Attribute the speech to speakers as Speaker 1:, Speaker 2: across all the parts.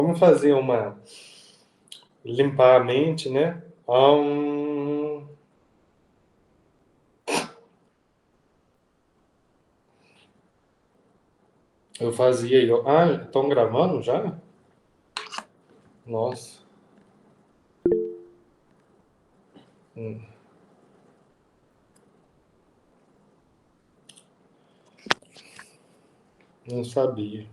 Speaker 1: Vamos fazer uma... limpar a mente, né? Eu fazia... estão gravando já? Nossa. Não sabia.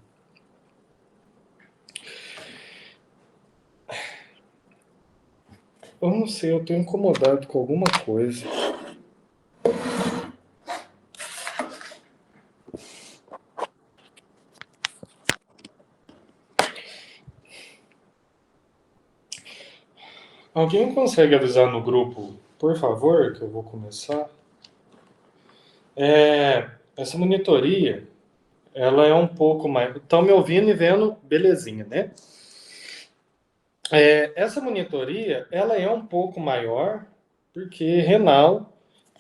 Speaker 1: Eu não sei, eu tô incomodado com alguma coisa. Alguém consegue avisar no grupo, por favor, que eu vou começar? Essa monitoria, ela é um pouco mais... Estão me ouvindo e vendo, belezinha, né? Essa monitoria, ela é um pouco maior, porque renal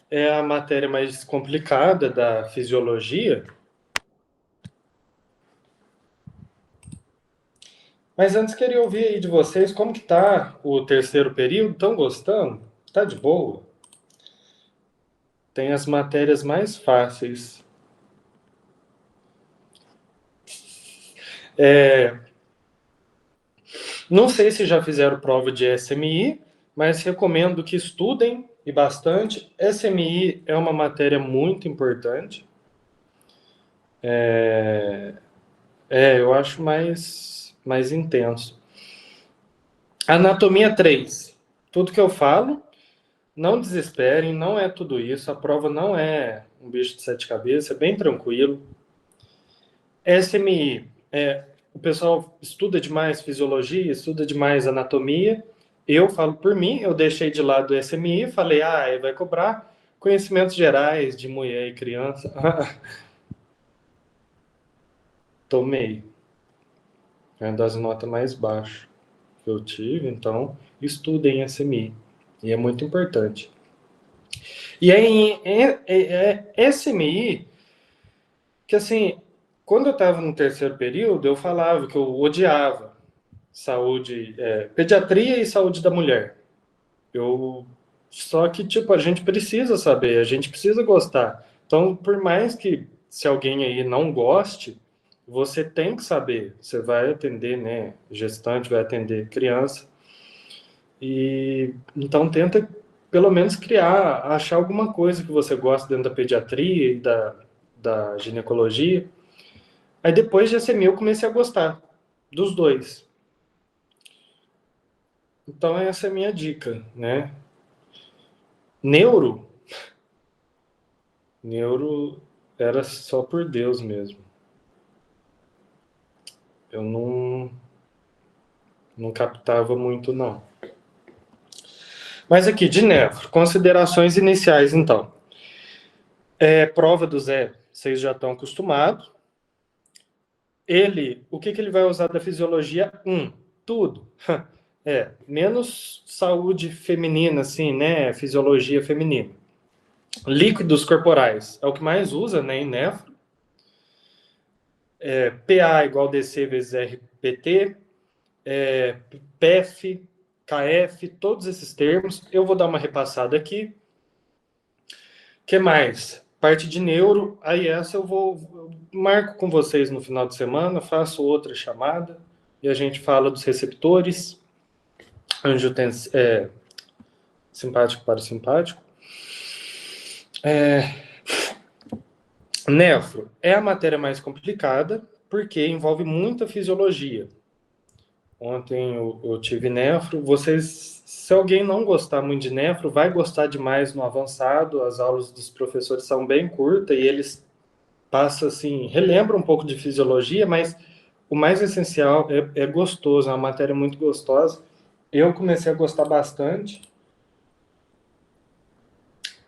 Speaker 1: é a matéria mais complicada da fisiologia. Mas antes queria ouvir aí de vocês como que tá o terceiro período. Estão gostando? Tá de boa? Tem as matérias mais fáceis. Não sei se já fizeram prova de SMI, mas recomendo que estudem e bastante. SMI é uma matéria muito importante. Eu acho mais intenso. Anatomia 3. Tudo que eu falo, não desesperem, não é tudo isso. A prova não é um bicho de sete cabeças, é bem tranquilo. SMI, o pessoal estuda demais fisiologia, estuda demais anatomia. Eu falo por mim, eu deixei de lado o SMI, falei, vai cobrar conhecimentos gerais de mulher e criança. Tomei. É uma das notas mais baixas que eu tive, então estudem SMI. E é muito importante. E aí, SMI, que assim, quando eu estava no terceiro período, eu falava que eu odiava saúde, pediatria e saúde da mulher. Só que, tipo, a gente precisa saber, a gente precisa gostar. Então, por mais que se alguém aí não goste, você tem que saber. Você vai atender, né, gestante, vai atender criança. E então tenta pelo menos achar alguma coisa que você gosta dentro da pediatria e da ginecologia. Aí depois de SMI eu comecei a gostar dos dois. Então essa é a minha dica, né? Neuro, neuro era só por Deus mesmo. Eu não captava muito, não. Mas aqui, de nefro, considerações iniciais, então. Prova do Zé, vocês já estão acostumados. O que ele vai usar da fisiologia? Tudo. Menos saúde feminina, assim, né? Fisiologia feminina. Líquidos corporais é o que mais usa, né, em nefro. PA igual DC vezes RPT, PF, KF, todos esses termos. Eu vou dar uma repassada aqui. O que mais? Parte de neuro, aí essa eu marco com vocês no final de semana, faço outra chamada e a gente fala dos receptores, simpático para simpático. Nefro é a matéria mais complicada porque envolve muita fisiologia. Ontem eu tive nefro. Se alguém não gostar muito de nefro, vai gostar demais no avançado. As aulas dos professores são bem curtas e eles passam assim, relembram um pouco de fisiologia, mas o mais essencial é gostoso, é uma matéria muito gostosa. Eu comecei a gostar bastante.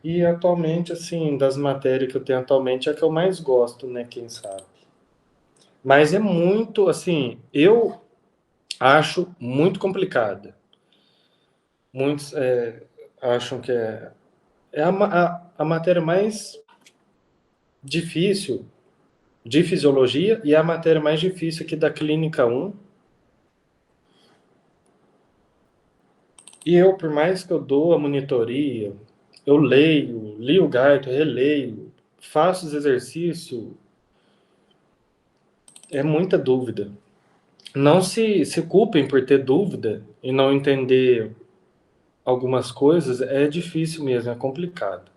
Speaker 1: E atualmente, assim, das matérias que eu tenho atualmente, é a que eu mais gosto, né? Quem sabe. Mas é muito, assim, eu acho muito complicada. Muitos acham que é a matéria mais difícil de fisiologia e é a matéria mais difícil aqui da Clínica 1. E eu, por mais que eu dou a monitoria, eu leio, li o gaito, releio, faço os exercícios, é muita dúvida. Não se culpem por ter dúvida e não entender algumas coisas, é difícil mesmo, é complicado.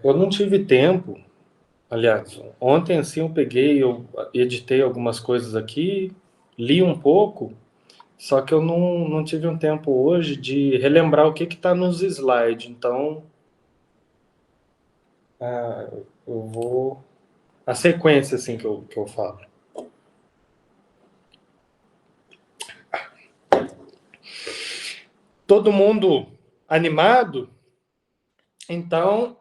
Speaker 1: Eu não tive tempo, aliás, ontem assim eu peguei, eu editei algumas coisas aqui, li um pouco, só que eu não tive um tempo hoje de relembrar o que está nos slides, então eu vou... A sequência, assim, que eu falo. Todo mundo animado? Então,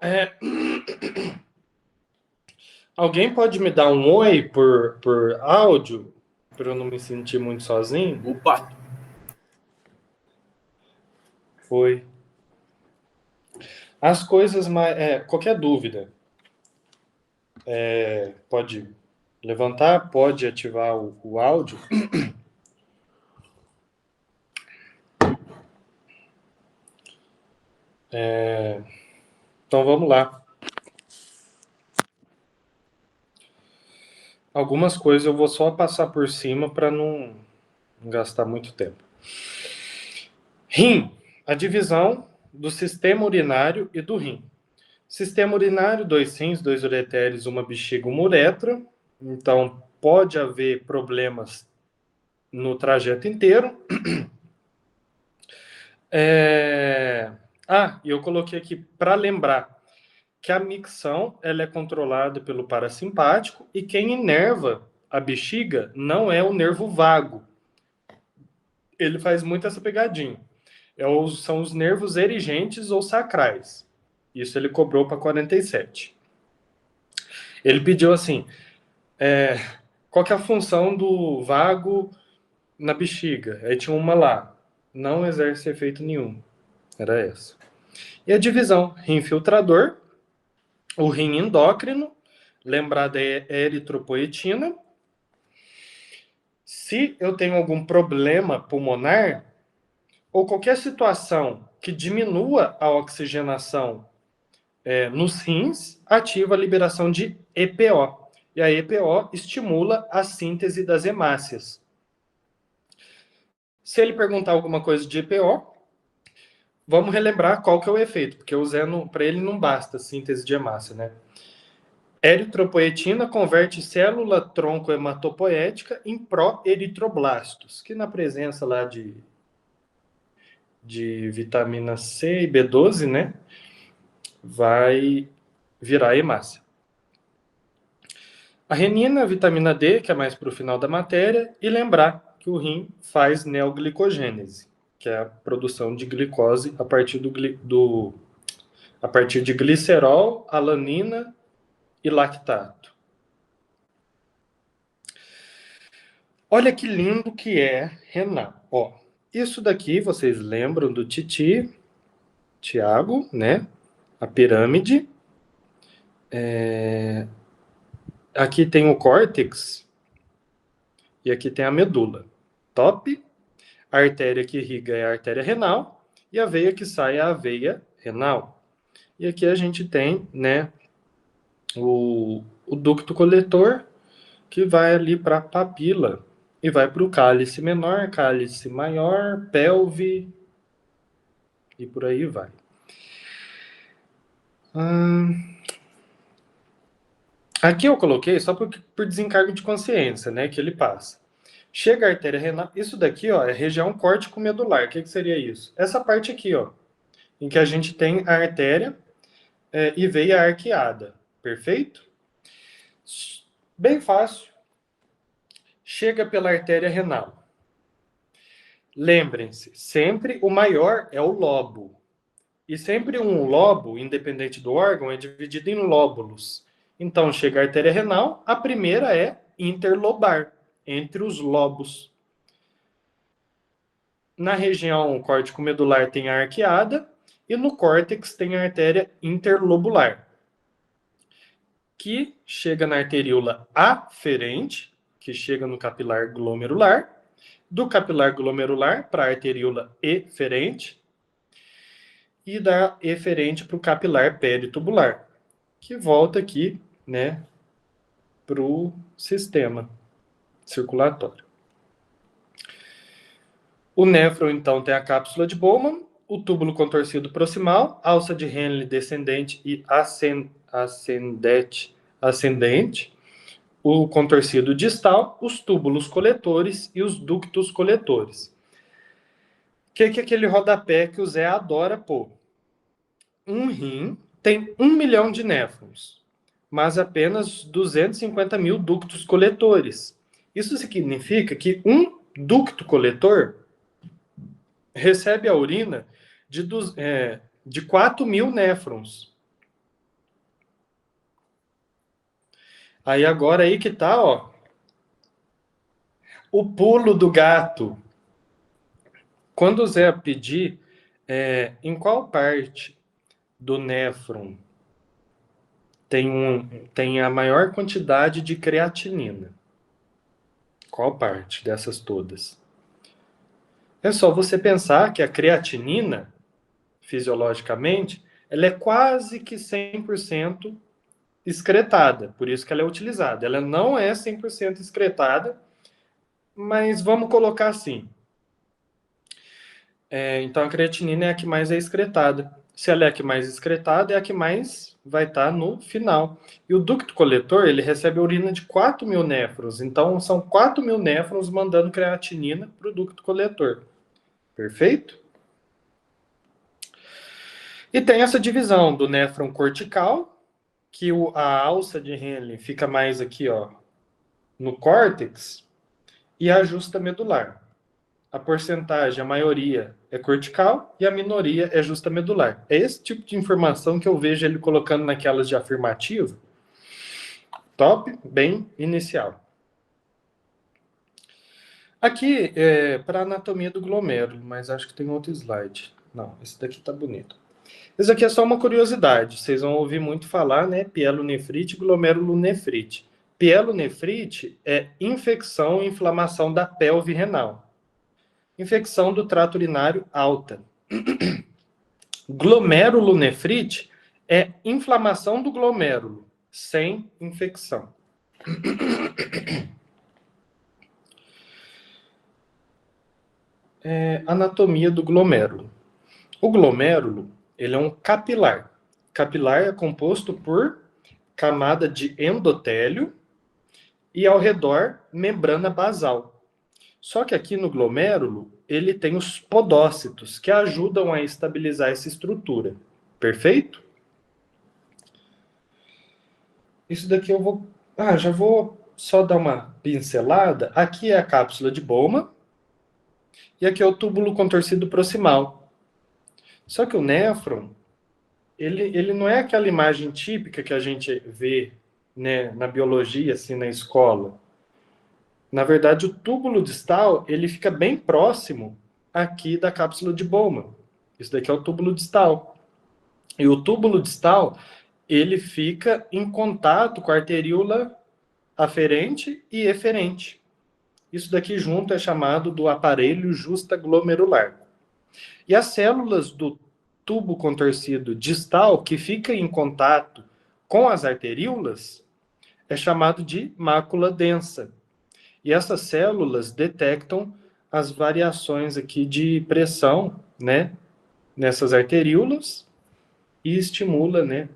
Speaker 1: alguém pode me dar um oi por áudio, para eu não me sentir muito sozinho?
Speaker 2: Opa!
Speaker 1: Foi. As coisas mais... qualquer dúvida, pode levantar, pode ativar o áudio. Então, vamos lá. Algumas coisas eu vou só passar por cima para não gastar muito tempo. Rim, a divisão do sistema urinário e do rim. Sistema urinário, 2 rins, 2 ureteres, uma bexiga, uma uretra. Então, pode haver problemas no trajeto inteiro. E eu coloquei aqui para lembrar que a micção ela é controlada pelo parasimpático e quem inerva a bexiga não é o nervo vago. Ele faz muito essa pegadinha. São os nervos erigentes ou sacrais. Isso ele cobrou para 47. Ele pediu assim, qual que é a função do vago na bexiga? Aí tinha uma lá, não exerce efeito nenhum. Era essa. E a divisão, rim filtrador, o rim endócrino, lembrar da eritropoetina. Se eu tenho algum problema pulmonar, ou qualquer situação que diminua a oxigenação nos rins, ativa a liberação de EPO. E a EPO estimula a síntese das hemácias. Se ele perguntar alguma coisa de EPO, vamos relembrar qual que é o efeito, porque para ele não basta a síntese de hemácia, né? Eritropoetina converte célula tronco hematopoética em pró-eritroblastos, que na presença lá de vitamina C e B12, né, vai virar hemácia. A renina, a vitamina D, que é mais para o final da matéria, e lembrar que o rim faz neoglicogênese, que é a produção de glicose a partir a partir de glicerol, alanina e lactato. Olha que lindo que é renal. Ó, isso daqui vocês lembram do Tiago, né? A pirâmide. Aqui tem o córtex e aqui tem a medula. Top. A artéria que irriga é a artéria renal e a veia que sai é a veia renal. E aqui a gente tem, né, o ducto coletor que vai ali para a papila e vai para o cálice menor, cálice maior, pelve e por aí vai. Aqui eu coloquei só por desencargo de consciência, né, que ele passa. Chega a artéria renal, isso daqui, ó, é região córtico-medular. O que seria isso? Essa parte aqui, ó, em que a gente tem a artéria e veia arqueada. Perfeito? Bem fácil. Chega pela artéria renal. Lembrem-se, sempre o maior é o lobo. E sempre um lobo, independente do órgão, é dividido em lóbulos. Então, chega a artéria renal, a primeira é interlobar, entre os lobos. Na região córtico-medular tem a arqueada e no córtex tem a artéria interlobular, que chega na arteríola aferente que chega no capilar glomerular, do capilar glomerular para a arteríola eferente e da eferente para o capilar peritubular, que volta aqui, né, para o sistema circulatório. O néfron, então, tem a cápsula de Bowman, o túbulo contorcido proximal, alça de Henle descendente e ascendente, o contorcido distal, os túbulos coletores e os ductos coletores. O que é aquele rodapé que o Zé adora pôr? Um rim tem 1 milhão de néfrons, mas apenas 250 mil ductos coletores. Isso significa que um ducto coletor recebe a urina de 4 mil néfrons. Aí agora aí que tá, ó, o pulo do gato. Quando o Zé pedir em qual parte do néfron tem a maior quantidade de creatinina, qual parte dessas todas? É só você pensar que a creatinina, fisiologicamente, ela é quase que 100% excretada, por isso que ela é utilizada. Ela não é 100% excretada, mas vamos colocar assim. Então a creatinina é a que mais é excretada. Se ela é a que mais excretada, é a que mais vai estar no final. E o ducto coletor, ele recebe a urina de 4 mil néfrons. Então são 4 mil néfrons mandando creatinina para o ducto coletor. Perfeito? E tem essa divisão do néfron cortical, que a alça de Henle fica mais aqui, ó, no córtex, e a justa medular. A porcentagem, a maioria é cortical e a minoria é justa medular. É esse tipo de informação que eu vejo ele colocando naquelas de afirmativo. Top, bem inicial. Aqui é para anatomia do glomérulo, mas acho que tem outro slide. Não, esse daqui tá bonito. Isso aqui é só uma curiosidade. Vocês vão ouvir muito falar, né? Pielonefrite e glomerulonefrite. Pielonefrite é infecção e inflamação da pelve renal. Infecção do trato urinário alta. Glomerulonefrite é inflamação do glomérulo, sem infecção. Anatomia do glomérulo. O glomérulo, ele é um capilar. Capilar é composto por camada de endotélio e ao redor membrana basal. Só que aqui no glomérulo, ele tem os podócitos, que ajudam a estabilizar essa estrutura. Perfeito? Isso daqui eu vou... já vou só dar uma pincelada. Aqui é a cápsula de Bowman e aqui é o túbulo contorcido proximal. Só que o néfron, ele não é aquela imagem típica que a gente vê, né, na biologia, assim, na escola. Na verdade, o túbulo distal, ele fica bem próximo aqui da cápsula de Bowman. Isso daqui é o túbulo distal. E o túbulo distal, ele fica em contato com a arteríola aferente e eferente. Isso daqui junto é chamado do aparelho justaglomerular. E as células do tubo contorcido distal, que fica em contato com as arteríolas, é chamado de mácula densa. E essas células detectam as variações aqui de pressão, né, nessas arteríolas e estimula, né,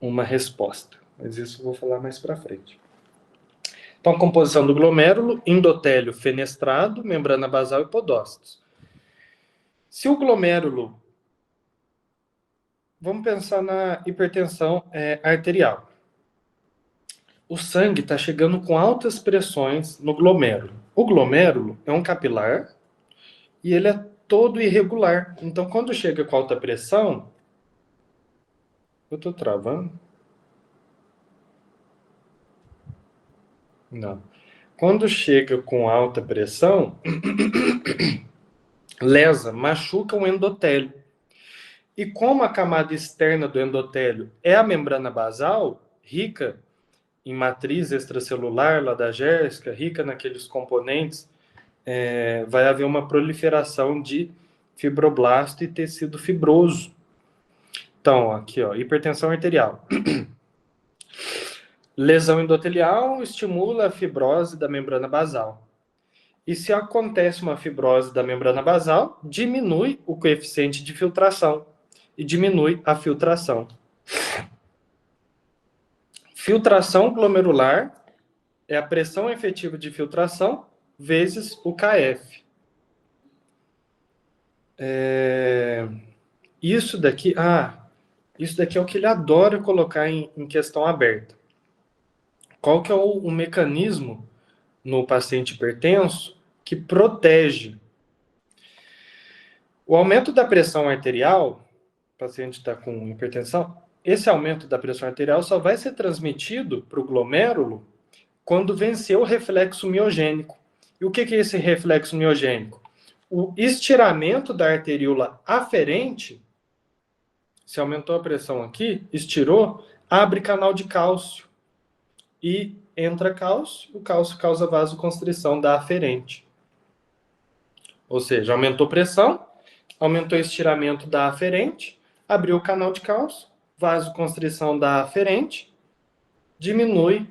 Speaker 1: uma resposta. Mas isso eu vou falar mais para frente. Então, a composição do glomérulo, endotélio fenestrado, membrana basal e podócitos. Se o glomérulo... Vamos pensar na hipertensão arterial. O sangue está chegando com altas pressões no glomérulo. O glomérulo é um capilar e ele é todo irregular. Então, quando chega com alta pressão... Eu estou travando? Não. Quando chega com alta pressão, lesa, machuca o endotélio. E como a camada externa do endotélio é a membrana basal, rica em matriz extracelular lá da Jéssica, rica naqueles componentes, vai haver uma proliferação de fibroblasto e tecido fibroso. Então, aqui, ó, hipertensão arterial. Lesão endotelial estimula a fibrose da membrana basal. E se acontece uma fibrose da membrana basal, diminui o coeficiente de filtração e diminui a filtração. Filtração glomerular é a pressão efetiva de filtração vezes o KF. Isso daqui é o que ele adora colocar em questão aberta. Qual que é o mecanismo no paciente hipertenso que protege? O aumento da pressão arterial, o paciente está com hipertensão, esse aumento da pressão arterial só vai ser transmitido para o glomérulo quando vencer o reflexo miogênico. E o que é esse reflexo miogênico? O estiramento da arteríola aferente, se aumentou a pressão aqui, estirou, abre canal de cálcio. E entra cálcio, o cálcio causa vasoconstrição da aferente. Ou seja, aumentou pressão, aumentou o estiramento da aferente, abriu o canal de cálcio, vasoconstrição da aferente, diminui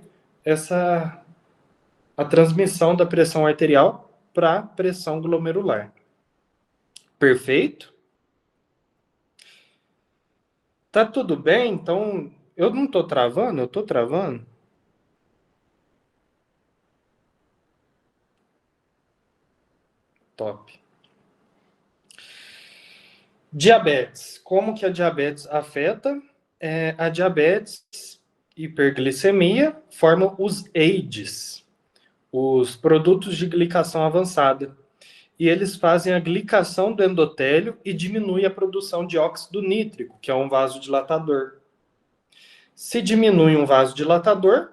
Speaker 1: a transmissão da pressão arterial para a pressão glomerular. Perfeito? Tá tudo bem? Então, eu não estou travando? Eu estou travando? Top. Diabetes. Como que a diabetes afeta? A diabetes, hiperglicemia, formam os AIDS, os produtos de glicação avançada. E eles fazem a glicação do endotélio e diminui a produção de óxido nítrico, que é um vasodilatador. Se diminui um vasodilatador,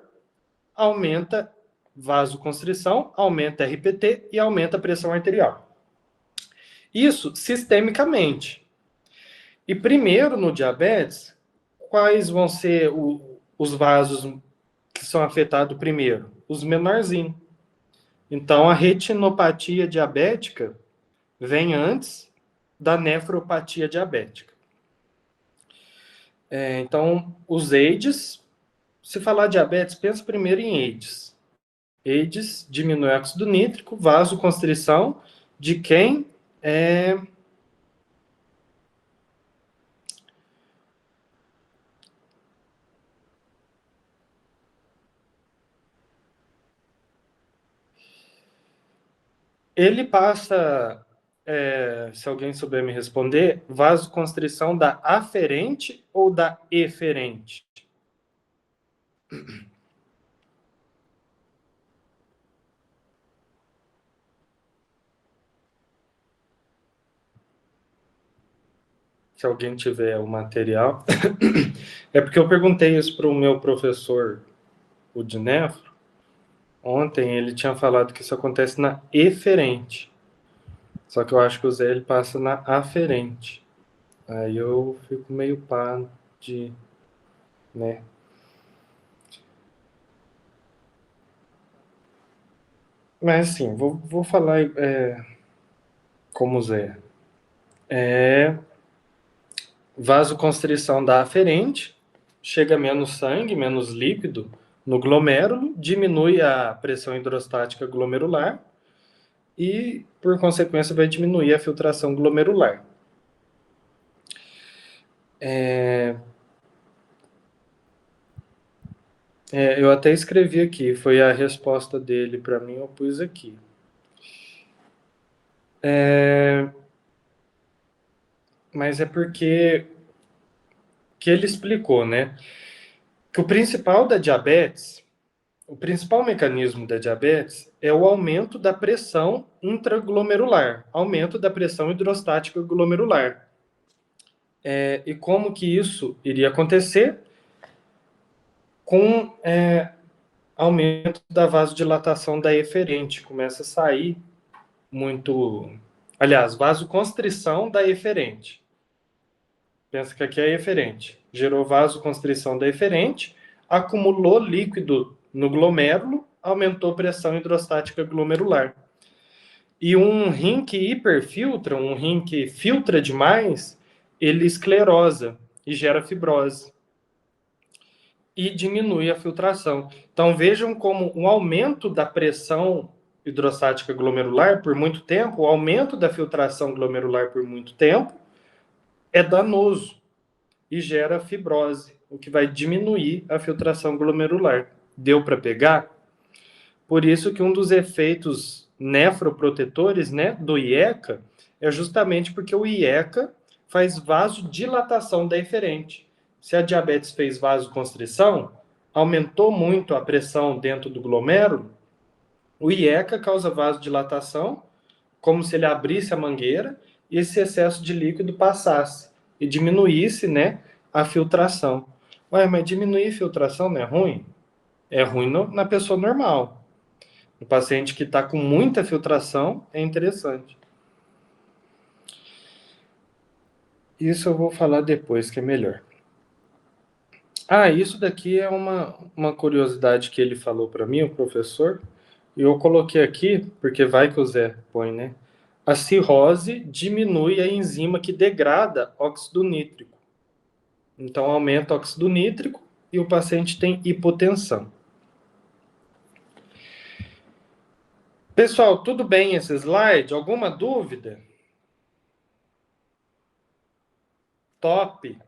Speaker 1: aumenta vasoconstrição, aumenta RPT e aumenta a pressão arterial. Isso sistemicamente. E primeiro no diabetes, quais vão ser os vasos que são afetados primeiro? Os menorzinhos. Então, a retinopatia diabética vem antes da nefropatia diabética. Então, os AIDS, se falar diabetes, pensa primeiro em AIDS. AIDS diminui o óxido nítrico, vasoconstrição de quem ele passa, se alguém souber me responder, vasoconstrição da aferente ou da eferente? Se alguém tiver o material. É porque eu perguntei isso para o meu professor, o de nefro. Ontem ele tinha falado que isso acontece na eferente. Só que eu acho que o Zé ele passa na aferente. Aí eu fico meio pá de, né? Mas assim, vou falar como o Zé. Vasoconstrição da aferente, chega menos sangue, menos líquido no glomérulo, diminui a pressão hidrostática glomerular e, por consequência, vai diminuir a filtração glomerular. Eu até escrevi aqui, foi a resposta dele para mim, eu pus aqui. Mas é porque que ele explicou, né? Que o principal da diabetes, o principal mecanismo da diabetes é o aumento da pressão intraglomerular, aumento da pressão hidrostática glomerular. E como que isso iria acontecer? Com aumento da vasodilatação da eferente, começa a sair muito... Aliás, vasoconstrição da eferente. Pensa que aqui é eferente. Gerou vasoconstrição da eferente, acumulou líquido no glomérulo, aumentou a pressão hidrostática glomerular. E um rim que hiperfiltra, um rim que filtra demais, ele esclerosa e gera fibrose. E diminui a filtração. Então vejam como o aumento da pressão hidrostática glomerular por muito tempo, o aumento da filtração glomerular por muito tempo, é danoso e gera fibrose, o que vai diminuir a filtração glomerular. Deu para pegar? Por isso que um dos efeitos nefroprotetores, né, do IECA é justamente porque o IECA faz vasodilatação da eferente. Se a diabetes fez vasoconstrição, aumentou muito a pressão dentro do glomérulo, o IECA causa vasodilatação, como se ele abrisse a mangueira e esse excesso de líquido passasse e diminuísse, né, a filtração. Ué, mas diminuir a filtração não é ruim? É ruim na pessoa normal. O paciente que está com muita filtração é interessante. Isso eu vou falar depois, que é melhor. Isso daqui é uma curiosidade que ele falou para mim, o professor, e eu coloquei aqui, porque vai que o Zé põe, né? A cirrose diminui a enzima que degrada óxido nítrico. Então, aumenta o óxido nítrico e o paciente tem hipotensão. Pessoal, tudo bem esse slide? Alguma dúvida? Top!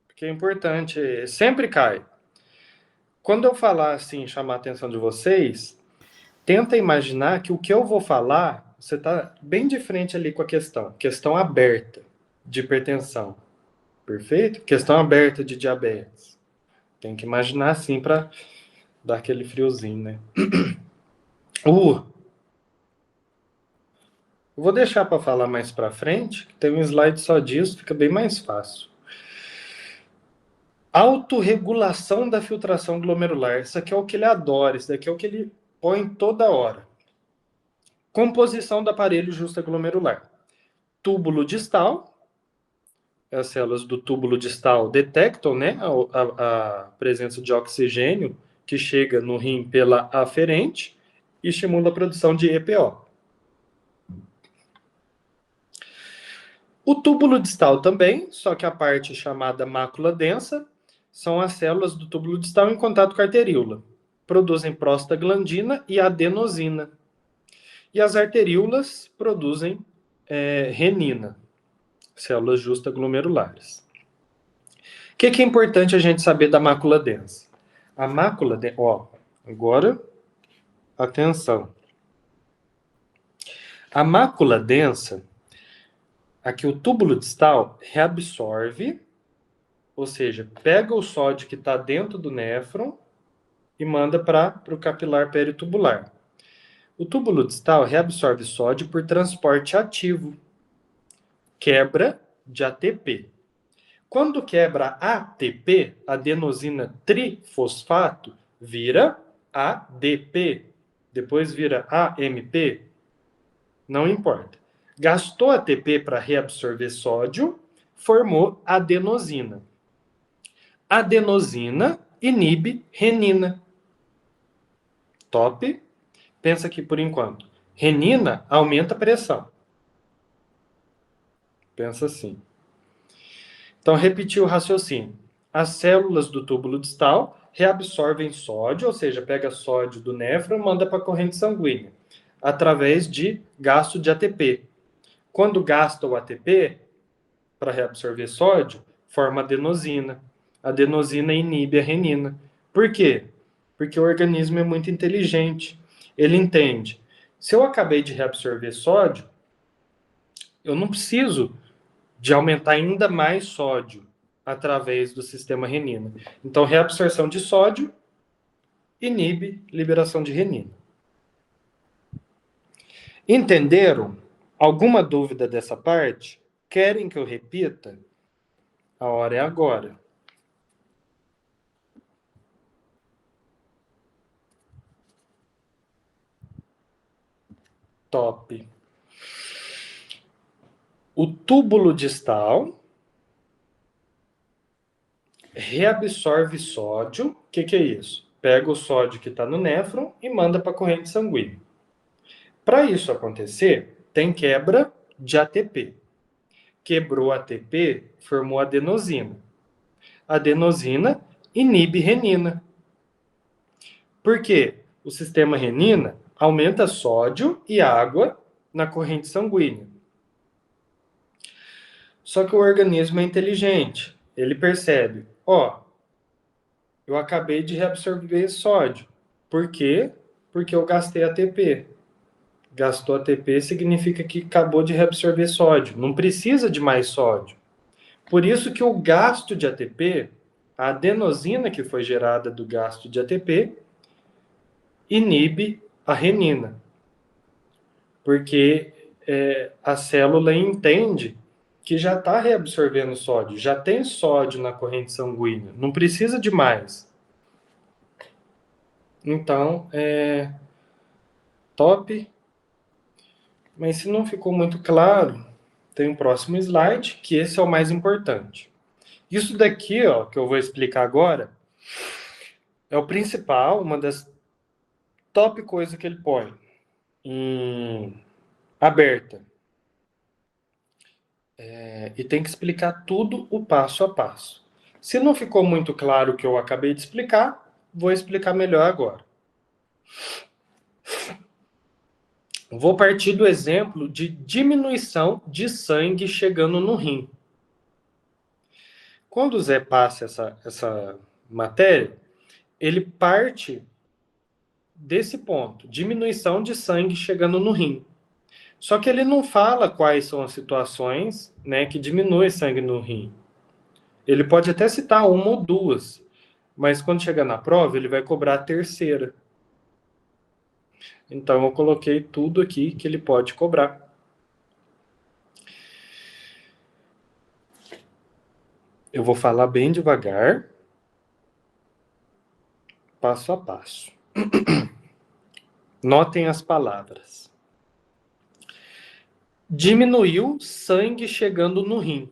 Speaker 1: Porque é importante, sempre cai. Quando eu falar assim, chamar a atenção de vocês, tenta imaginar que o que eu vou falar, você está bem de frente ali com a questão aberta de hipertensão, perfeito? Questão aberta de diabetes. Tem que imaginar assim para dar aquele friozinho, né? Vou deixar para falar mais para frente, tem um slide só disso, fica bem mais fácil. Autorregulação da filtração glomerular. Isso aqui é o que ele adora, isso daqui é o que ele põe toda hora. Composição do aparelho justaglomerular. Túbulo distal. As células do túbulo distal detectam, né, a presença de oxigênio que chega no rim pela aferente e estimula a produção de EPO. O túbulo distal também, só que a parte chamada mácula densa são as células do túbulo distal em contato com a arteríola. Produzem prostaglandina e adenosina. E as arteríolas produzem renina, células justaglomerulares. O que é importante a gente saber da mácula densa? A mácula densa, agora, atenção. A mácula densa, aqui o túbulo distal reabsorve, ou seja, pega o sódio que está dentro do néfron e manda para o capilar peritubular. O túbulo distal reabsorve sódio por transporte ativo, quebra de ATP. Quando quebra ATP, adenosina trifosfato, vira ADP, depois vira AMP, não importa. Gastou ATP para reabsorver sódio, formou adenosina. Adenosina inibe renina. Top? Pensa aqui por enquanto. Renina aumenta a pressão. Pensa assim. Então, repetir o raciocínio. As células do túbulo distal reabsorvem sódio, ou seja, pega sódio do néfron e manda para a corrente sanguínea, através de gasto de ATP. Quando gasta o ATP para reabsorver sódio, forma adenosina. A adenosina inibe a renina. Por quê? Porque o organismo é muito inteligente. Ele entende. Se eu acabei de reabsorver sódio, eu não preciso de aumentar ainda mais sódio através do sistema renina. Então, reabsorção de sódio inibe liberação de renina. Entenderam? Alguma dúvida dessa parte? Querem que eu repita? A hora é agora. Top. O túbulo distal reabsorve sódio. O que é isso? Pega o sódio que está no néfron e manda para a corrente sanguínea. Para isso acontecer, tem quebra de ATP. Quebrou ATP, formou adenosina. Adenosina inibe renina. Por quê? O sistema renina aumenta sódio e água na corrente sanguínea. Só que o organismo é inteligente. Ele percebe, eu acabei de reabsorver sódio. Por quê? Porque eu gastei ATP. Gastou ATP significa que acabou de reabsorver sódio. Não precisa de mais sódio. Por isso que o gasto de ATP, a adenosina que foi gerada do gasto de ATP, inibe a renina. Porque a célula entende que já está reabsorvendo sódio, já tem sódio na corrente sanguínea, não precisa de mais. Então, top. Mas se não ficou muito claro, tem um próximo slide, que esse é o mais importante. Isso daqui, que eu vou explicar agora, é o principal, uma das top coisas que ele põe em aberta. E tem que explicar tudo o passo a passo. Se não ficou muito claro o que eu acabei de explicar, vou explicar melhor agora. Vou partir do exemplo de diminuição de sangue chegando no rim. Quando o Zé passa essa matéria, ele parte desse ponto, diminuição de sangue chegando no rim. Só que ele não fala quais são as situações, né, que diminui sangue no rim. Ele pode até citar uma ou duas, mas quando chegar na prova, ele vai cobrar a terceira. Então, eu coloquei tudo aqui que ele pode cobrar. Eu vou falar bem devagar, passo a passo. Notem as palavras. Diminuiu sangue chegando no rim.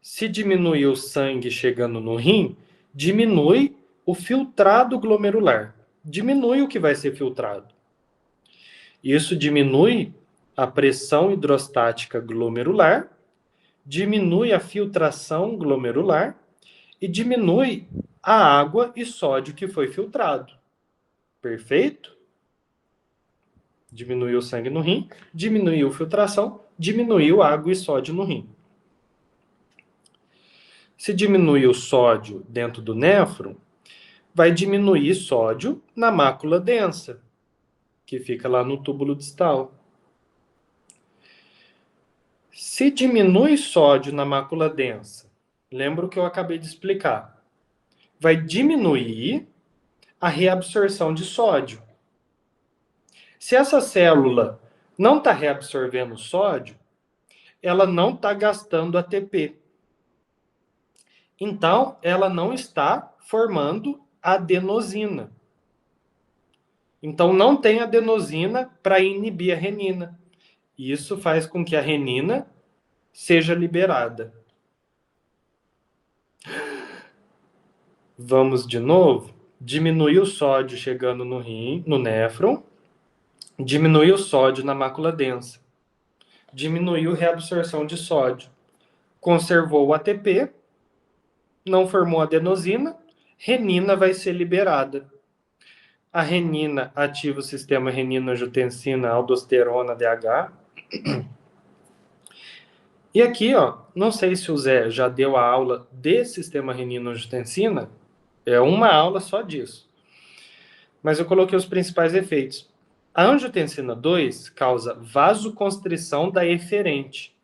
Speaker 1: Se diminuiu sangue chegando no rim, diminui o filtrado glomerular. Diminui o que vai ser filtrado. Isso diminui a pressão hidrostática glomerular, diminui a filtração glomerular e diminui a água e sódio que foi filtrado. Perfeito? Diminuiu o sangue no rim, diminuiu a filtração, diminuiu a água e sódio no rim. Se diminuir o sódio dentro do néfron, vai diminuir sódio na mácula densa, que fica lá no túbulo distal. Se diminui sódio na mácula densa, lembra o que eu acabei de explicar, vai diminuir a reabsorção de sódio. Se essa célula não está reabsorvendo sódio, ela não está gastando ATP. Então, ela não está formando adenosina. Então, não tem adenosina para inibir a renina. Isso faz com que a renina seja liberada. Vamos de novo. Diminuir o sódio chegando no rim, no néfron. Diminuir o sódio na mácula densa. Diminuiu a reabsorção de sódio. Conservou o ATP. Não formou adenosina. Renina vai ser liberada. A renina ativa o sistema renina-angiotensina-aldosterona-DH. E aqui, não sei se o Zé já deu a aula de sistema renina-angiotensina, é uma aula só disso. Mas eu coloquei os principais efeitos. A angiotensina 2 causa vasoconstrição da eferente.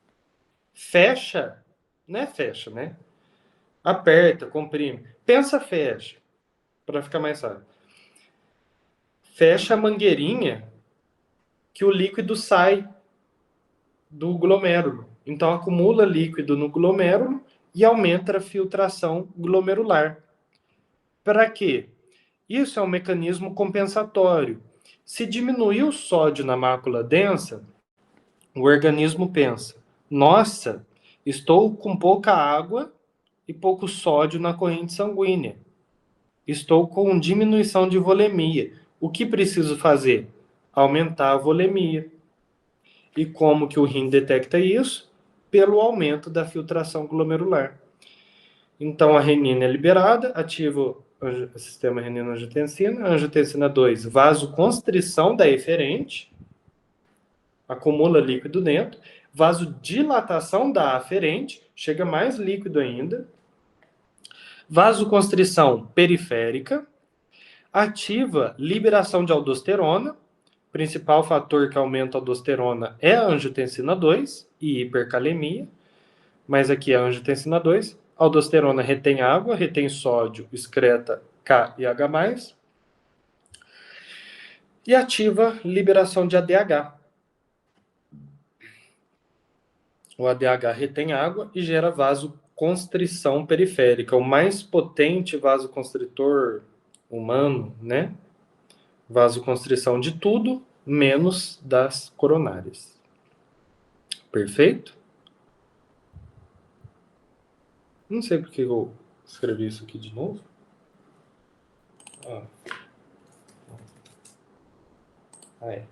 Speaker 1: Fecha, não é fecha, né? Aperta, comprime. Pensa fecha, para ficar mais fácil. Fecha a mangueirinha que o líquido sai do glomérulo. Então, acumula líquido no glomérulo e aumenta a filtração glomerular. Para quê? Isso é um mecanismo compensatório. Se diminuir o sódio na mácula densa, o organismo pensa, nossa, estou com pouca água e pouco sódio na corrente sanguínea. Estou com diminuição de volemia. O que preciso fazer? Aumentar a volemia. E como que o rim detecta isso? Pelo aumento da filtração glomerular. Então, a renina é liberada, ativa o sistema renina-angiotensina. Angiotensina 2, vasoconstrição da eferente, acumula líquido dentro. Vasodilatação da aferente, chega mais líquido ainda. Vasoconstrição periférica, ativa liberação de aldosterona. Principal fator que aumenta a aldosterona é a angiotensina 2 e hipercalemia, mas aqui é a angiotensina 2. A aldosterona retém água, retém sódio, excreta K e H+, e ativa liberação de ADH. O ADH retém água e gera vasoconstrição periférica, o mais potente vasoconstritor humano, né? Vasoconstrição de tudo, menos das coronárias. Perfeito? Não sei porque eu escrevi isso aqui de novo. É.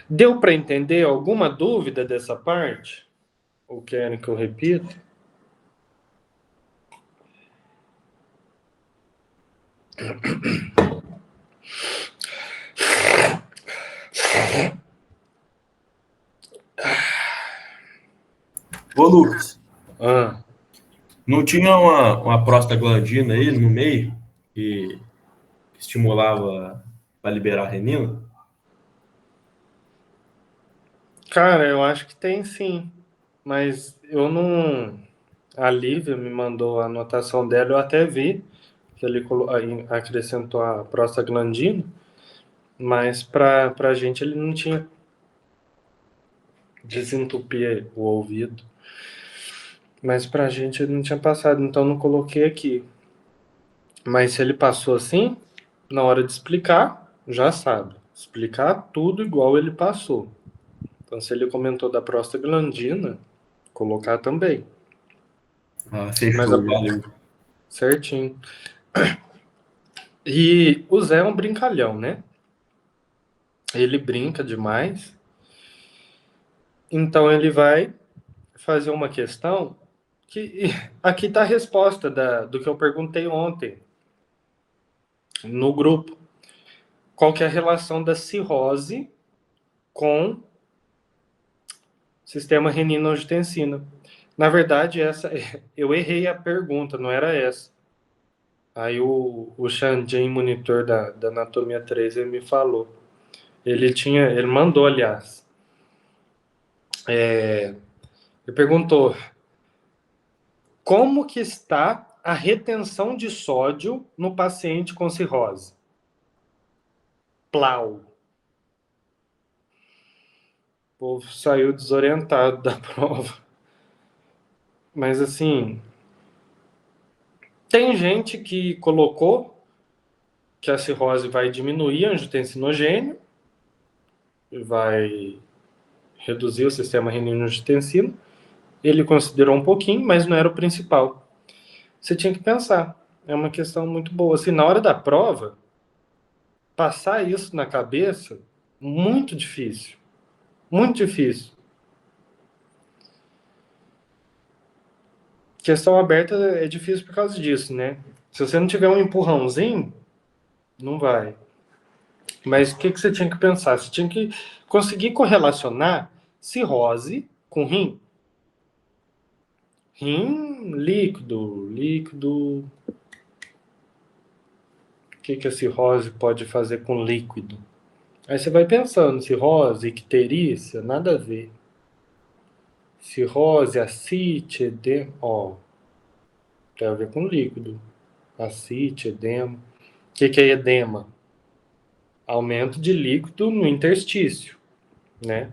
Speaker 1: Deu para entender alguma dúvida dessa parte? Ou querem que eu repita?
Speaker 2: Ô, Lucas,
Speaker 1: Ah,
Speaker 2: não tinha uma prostaglandina aí no meio que estimulava para liberar a renina?
Speaker 1: cara, eu acho que tem sim. Mas eu não. A Lívia me mandou a anotação dela, eu até vi que ele acrescentou a prostaglandina, mas para a gente ele não tinha desentupir o ouvido. Mas pra gente ele não tinha passado, então não coloquei aqui. Mas se ele passou assim, na hora de explicar, já sabe. Explicar tudo igual ele passou. Então se ele comentou da prostaglandina, colocar também.
Speaker 2: Ah,
Speaker 1: Mas
Speaker 2: fechou, valeu.
Speaker 1: certinho. E o Zé é um brincalhão, né? Ele brinca demais. Então ele vai fazer uma questão que aqui está a resposta do que eu perguntei ontem no grupo. Qual que é a relação da cirrose com sistema renina-angiotensina? Na verdade, eu errei a pergunta, não era essa. Aí o Xandin, monitor da Anatomia 3, ele me falou. Ele mandou, aliás. Ele perguntou, como que está a retenção de sódio no paciente com cirrose? Plau. O povo saiu desorientado da prova. Mas assim, tem gente que colocou que a cirrose vai diminuir a angiotensinogênio, vai reduzir o sistema renina-angiotensina. Ele considerou um pouquinho, mas não era o principal. Você tinha que pensar. É uma questão muito boa. Assim, na hora da prova, passar isso na cabeça, muito difícil. Muito difícil. Questão aberta é difícil por causa disso, né? Se você não tiver um empurrãozinho, não vai. Mas o que você tinha que pensar? Você tinha que conseguir correlacionar cirrose com rim. Rim líquido, líquido. O que a cirrose pode fazer com líquido? Aí você vai pensando, cirrose, icterícia, nada a ver. Cirrose, ascite, edema, ó, tem a ver com líquido. Ascite, edema. O que é edema? Aumento de líquido no interstício, né?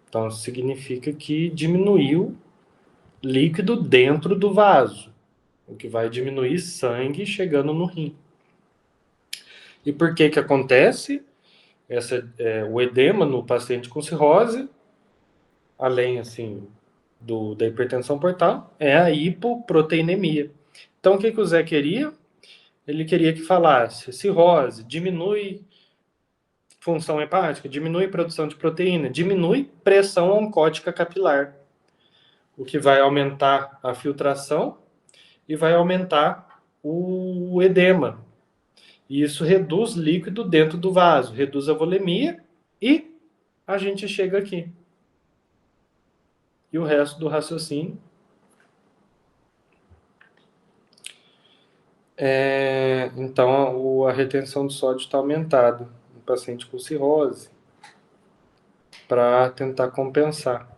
Speaker 1: Então significa que diminuiu líquido dentro do vaso, o que vai diminuir sangue chegando no rim. E por que acontece o edema no paciente com cirrose? Além, assim, da hipertensão portal é a hipoproteinemia. Então, o que o Zé queria? Ele queria que falasse cirrose, diminui função hepática, diminui produção de proteína, diminui pressão oncótica capilar, o que vai aumentar a filtração e vai aumentar o edema. E isso reduz líquido dentro do vaso, reduz a volemia e a gente chega aqui. E o resto do raciocínio então a retenção de sódio está aumentada no paciente com cirrose para tentar compensar.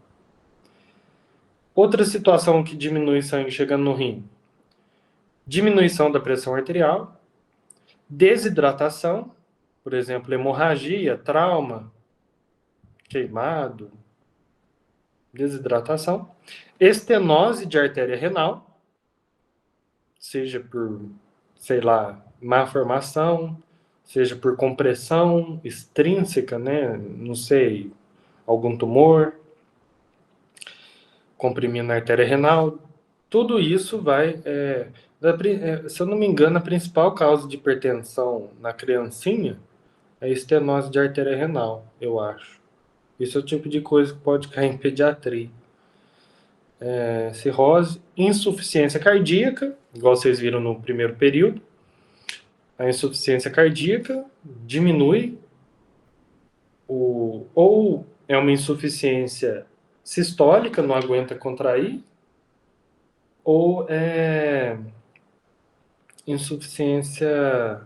Speaker 1: Outra situação que diminui sangue chegando no rim: diminuição da pressão arterial, desidratação, por exemplo, hemorragia, trauma, queimado, desidratação, estenose de artéria renal, seja por, sei lá, má formação, seja por compressão extrínseca, né? Não sei, algum tumor, comprimindo a artéria renal. Tudo isso vai... se eu não me engano, a principal causa de hipertensão na criancinha é a estenose de artéria renal, eu acho. Isso é o tipo de coisa que pode cair em pediatria. Cirrose, insuficiência cardíaca, igual vocês viram no primeiro período. A insuficiência cardíaca diminui ou é uma insuficiência sistólica, não aguenta contrair, ou é insuficiência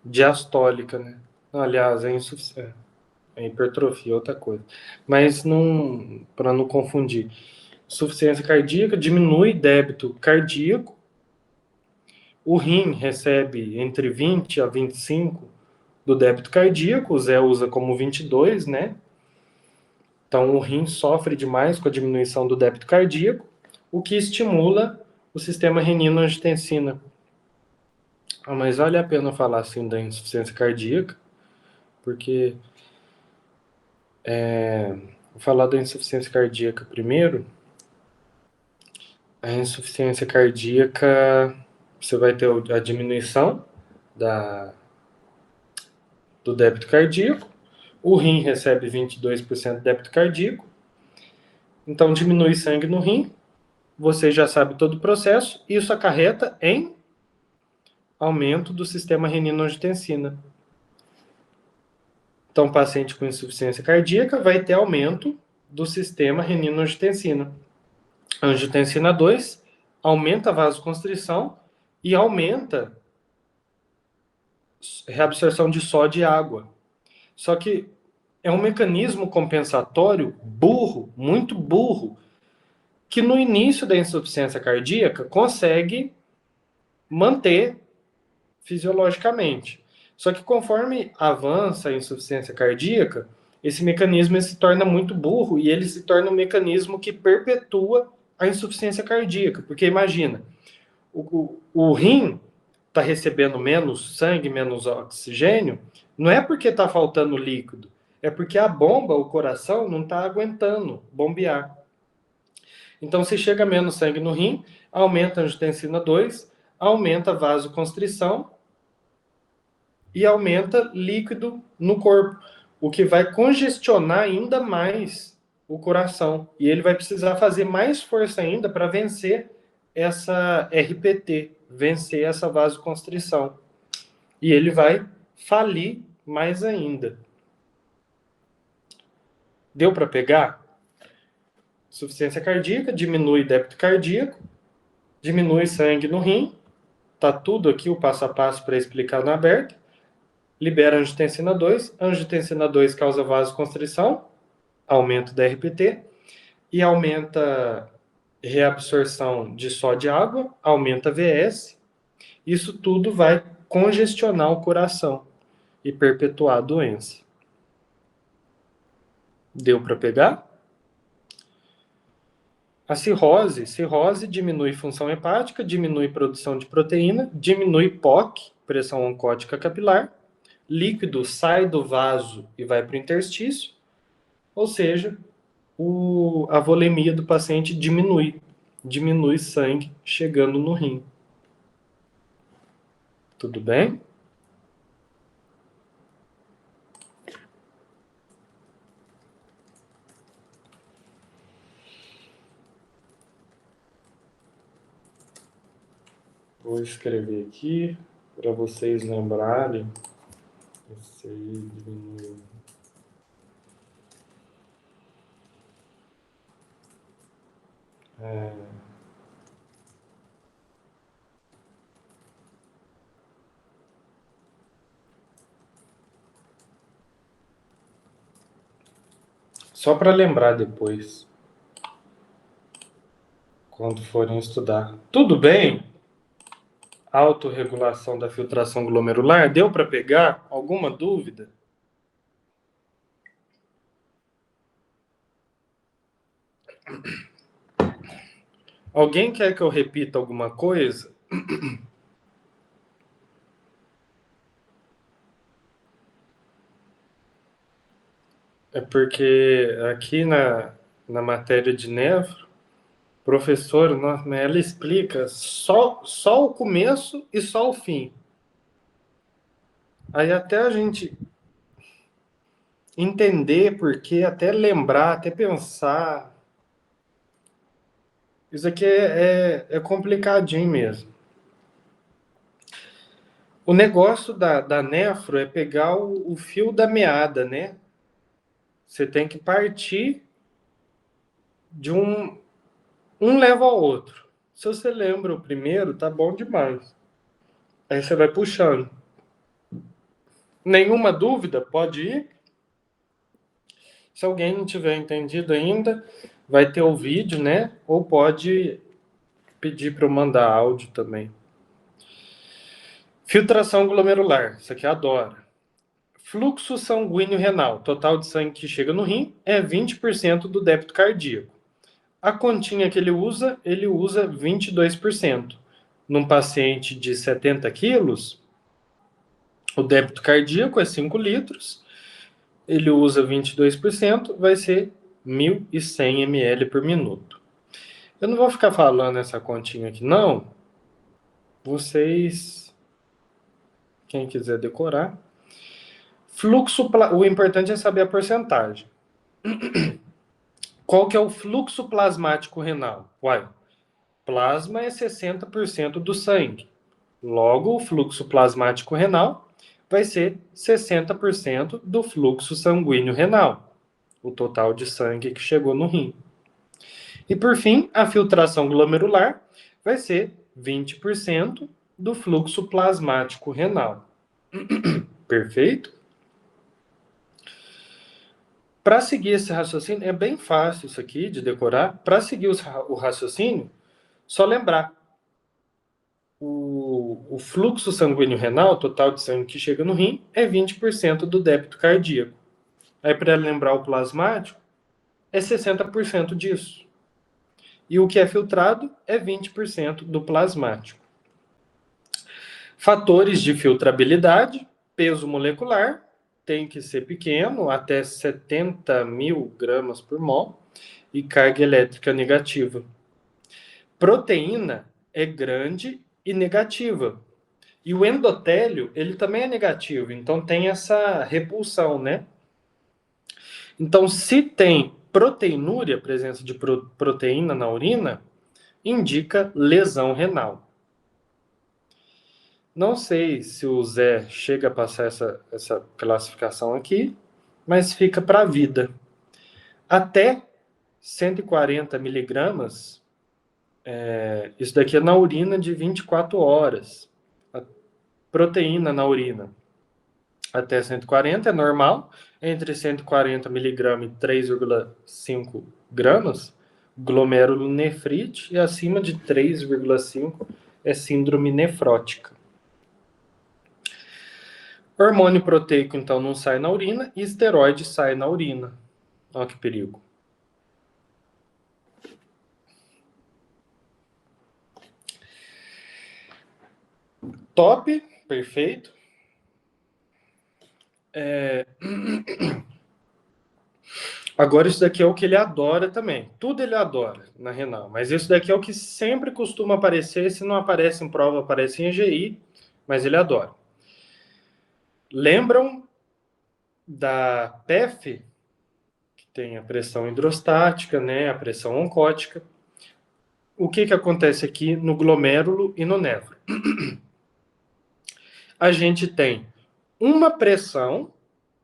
Speaker 1: diastólica, né? Aliás, é hipertrofia, outra coisa. Mas para não confundir. Insuficiência cardíaca diminui débito cardíaco. O rim recebe entre 20 a 25 do débito cardíaco, o Zé usa como 22, né? Então, o rim sofre demais com a diminuição do débito cardíaco, o que estimula o sistema renina-angiotensina. Mas vale a pena falar assim da insuficiência cardíaca, porque vou falar da insuficiência cardíaca primeiro. A insuficiência cardíaca, você vai ter a diminuição do débito cardíaco, o rim recebe 22% de débito cardíaco, então diminui sangue no rim, você já sabe todo o processo, isso acarreta em aumento do sistema renina-angiotensina. Então, paciente com insuficiência cardíaca vai ter aumento do sistema renina-angiotensina. Angiotensina 2 aumenta a vasoconstrição e aumenta a reabsorção de sódio e água. Só que é um mecanismo compensatório burro, muito burro, que no início da insuficiência cardíaca consegue manter fisiologicamente. Só que conforme avança a insuficiência cardíaca, esse mecanismo se torna muito burro e ele se torna um mecanismo que perpetua a insuficiência cardíaca. Porque imagina, o rim está recebendo menos sangue, menos oxigênio, não é porque está faltando líquido, é porque a bomba, o coração, não está aguentando bombear. Então, se chega menos sangue no rim, aumenta a angiotensina 2, aumenta a vasoconstrição e aumenta líquido no corpo, o que vai congestionar ainda mais o coração. E ele vai precisar fazer mais força ainda para vencer essa RPT, vencer essa vasoconstrição. E ele vai falir mais ainda. Deu para pegar? Insuficiência cardíaca, diminui débito cardíaco, diminui sangue no rim, tá tudo aqui o passo a passo para explicar na aberta. Libera angiotensina 2, angiotensina 2 causa vasoconstrição, aumento da RPT, e aumenta reabsorção de sódio e água, aumenta VS. Isso tudo vai congestionar o coração e perpetuar a doença. Deu para pegar? A cirrose diminui função hepática, diminui produção de proteína, diminui POC, pressão oncótica capilar, líquido sai do vaso e vai para o interstício, ou seja, a volemia do paciente diminui sangue chegando no rim. Tudo bem? Vou escrever aqui para vocês lembrarem. Esse aí diminui. Só para lembrar depois, quando forem estudar. Tudo bem? Autorregulação da filtração glomerular. Deu para pegar? Alguma dúvida? Alguém quer que eu repita alguma coisa? É porque aqui na matéria de nefro, professor, ela explica só o começo e só o fim. Aí até a gente entender porque, até lembrar, até pensar. Isso aqui é complicadinho mesmo. O negócio da nefro é pegar o fio da meada, né? Você tem que partir de um leva ao outro. Se você lembra o primeiro, tá bom demais. Aí você vai puxando. Nenhuma dúvida? Pode ir. Se alguém não tiver entendido ainda, vai ter o vídeo, né? Ou pode pedir para eu mandar áudio também. Filtração glomerular. Isso aqui eu adoro. Fluxo sanguíneo renal. Total de sangue que chega no rim é 20% do débito cardíaco. A continha que ele usa 22%. Num paciente de 70 quilos, o débito cardíaco é 5 litros, ele usa 22%, vai ser 1.100 ml por minuto. Eu não vou ficar falando essa continha aqui, não. Vocês, quem quiser decorar. O importante é saber a porcentagem. Qual que é o fluxo plasmático renal? Uai, plasma é 60% do sangue. Logo, o fluxo plasmático renal vai ser 60% do fluxo sanguíneo renal, o total de sangue que chegou no rim. E por fim, a filtração glomerular vai ser 20% do fluxo plasmático renal. Perfeito? Para seguir esse raciocínio, é bem fácil isso aqui de decorar. Para seguir o raciocínio, só lembrar. O fluxo sanguíneo renal, total de sangue que chega no rim, é 20% do débito cardíaco. Aí, para lembrar o plasmático, é 60% disso. E o que é filtrado é 20% do plasmático. Fatores de filtrabilidade: peso molecular, tem que ser pequeno, até 70 mil gramas por mol, e carga elétrica negativa. Proteína é grande e negativa. E o endotélio, ele também é negativo, então tem essa repulsão, né? Então, se tem proteinúria, presença de proteína na urina, indica lesão renal. Não sei se o Zé chega a passar essa classificação aqui, mas fica para a vida. Até 140 miligramas, isso daqui é na urina de 24 horas. A proteína na urina. Até 140 é normal. Entre 140 miligramas e 3,5 gramas, glomerulonefrite, e acima de 3,5 é síndrome nefrótica. Hormônio proteico, então, não sai na urina, e esteroide sai na urina. Olha que perigo. Top, perfeito. Agora, isso daqui é o que ele adora também. Tudo ele adora na renal. Mas isso daqui é o que sempre costuma aparecer. Se não aparece em prova, aparece em EGI. Mas ele adora. Lembram da PEF, que tem a pressão hidrostática, né? A pressão oncótica. O que acontece aqui no glomérulo e no néfron? A gente tem uma pressão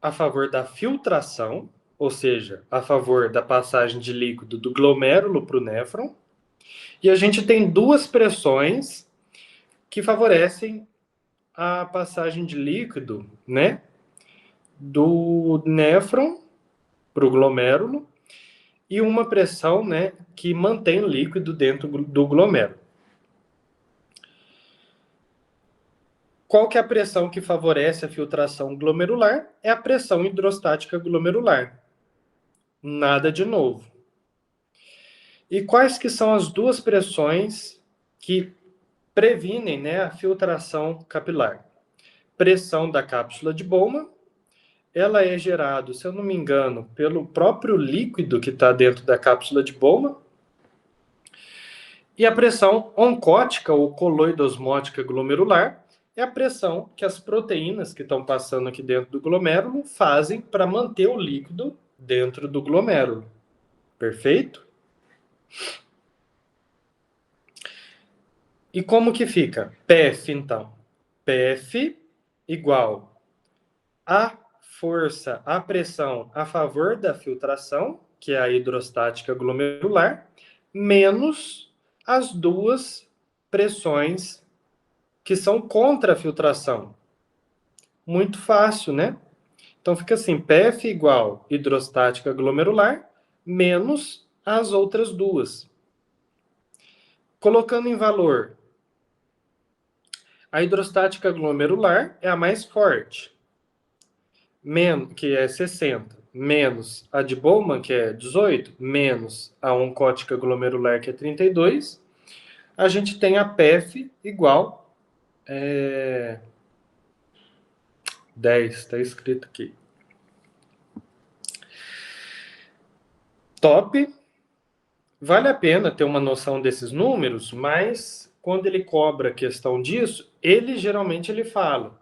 Speaker 1: a favor da filtração, ou seja, a favor da passagem de líquido do glomérulo para o néfron, e a gente tem duas pressões que favorecem a passagem de líquido, né, do néfron para o glomérulo, e uma pressão, né, que mantém o líquido dentro do glomérulo. Qual que é a pressão que favorece a filtração glomerular? É a pressão hidrostática glomerular. Nada de novo. E quais que são as duas pressões que previnem, né, a filtração capilar? Pressão da cápsula de Bowman, ela é gerada, se eu não me engano, pelo próprio líquido que está dentro da cápsula de Bowman. E a pressão oncótica ou coloidosmótica glomerular é a pressão que as proteínas que estão passando aqui dentro do glomérulo fazem para manter o líquido dentro do glomérulo. Perfeito? E como que fica? PF, então. PF igual a força, a pressão a favor da filtração, que é a hidrostática glomerular, menos as duas pressões que são contra a filtração. Muito fácil, né? Então fica assim, PF igual hidrostática glomerular menos as outras duas. Colocando em valor, a hidrostática glomerular é a mais forte, que é 60, menos a de Bowman, que é 18, menos a oncótica glomerular, que é 32, a gente tem a PF igual 10, está escrito aqui. Top. Vale a pena ter uma noção desses números, mas quando ele cobra a questão disso, ele geralmente ele fala: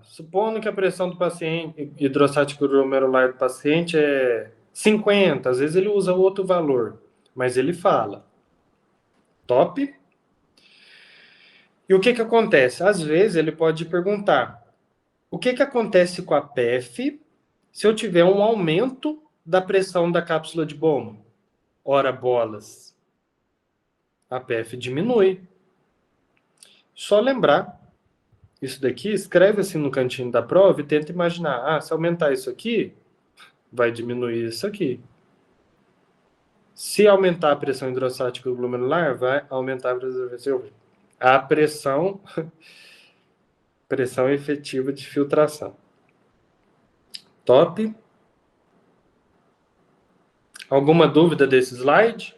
Speaker 1: supondo que a pressão do paciente, hidrostática glomerular do paciente é 50, às vezes ele usa outro valor, mas ele fala. Top? E o que acontece? Às vezes ele pode perguntar: o que acontece com a PF se eu tiver um aumento da pressão da cápsula de Bowman? Ora bolas, a PF diminui. Só lembrar, isso daqui, escreve assim no cantinho da prova e tenta imaginar, se aumentar isso aqui, vai diminuir isso aqui. Se aumentar a pressão hidrostática glomerular, vai aumentar a pressão efetiva de filtração. Top? Alguma dúvida desse slide?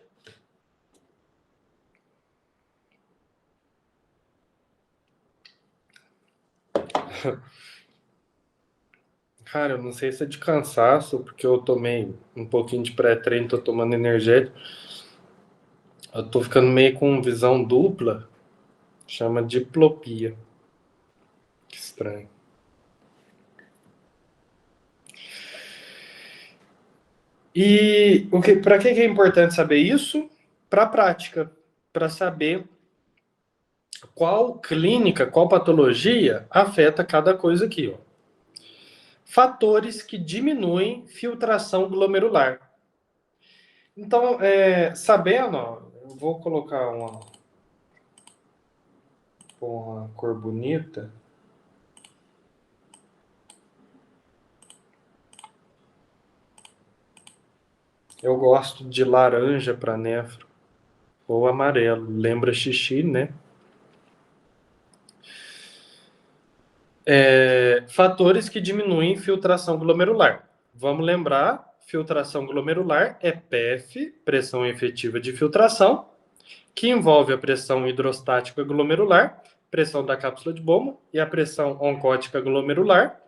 Speaker 1: Cara, eu não sei se é de cansaço, porque eu tomei um pouquinho de pré-treino, tô tomando energético. Eu tô ficando meio com visão dupla, chama diplopia. Que estranho. E para que é importante saber isso? Para a prática, para saber qual clínica, qual patologia afeta cada coisa aqui. Ó. Fatores que diminuem filtração glomerular. Então, sabendo, ó, eu vou colocar uma cor bonita. Eu gosto de laranja para nefro ou amarelo. Lembra xixi, né? Fatores que diminuem filtração glomerular. Vamos lembrar, filtração glomerular é PF, pressão efetiva de filtração, que envolve a pressão hidrostática glomerular, pressão da cápsula de Bowman, e a pressão oncótica glomerular.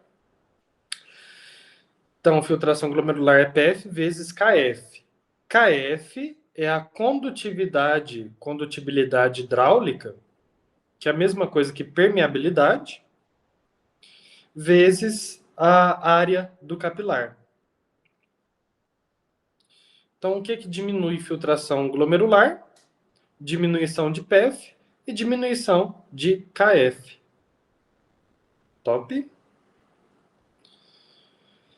Speaker 1: Então, filtração glomerular é PF vezes KF. KF é a condutibilidade hidráulica, que é a mesma coisa que permeabilidade, vezes a área do capilar. Então, o que diminui filtração glomerular? Diminuição de PF e diminuição de KF. Top?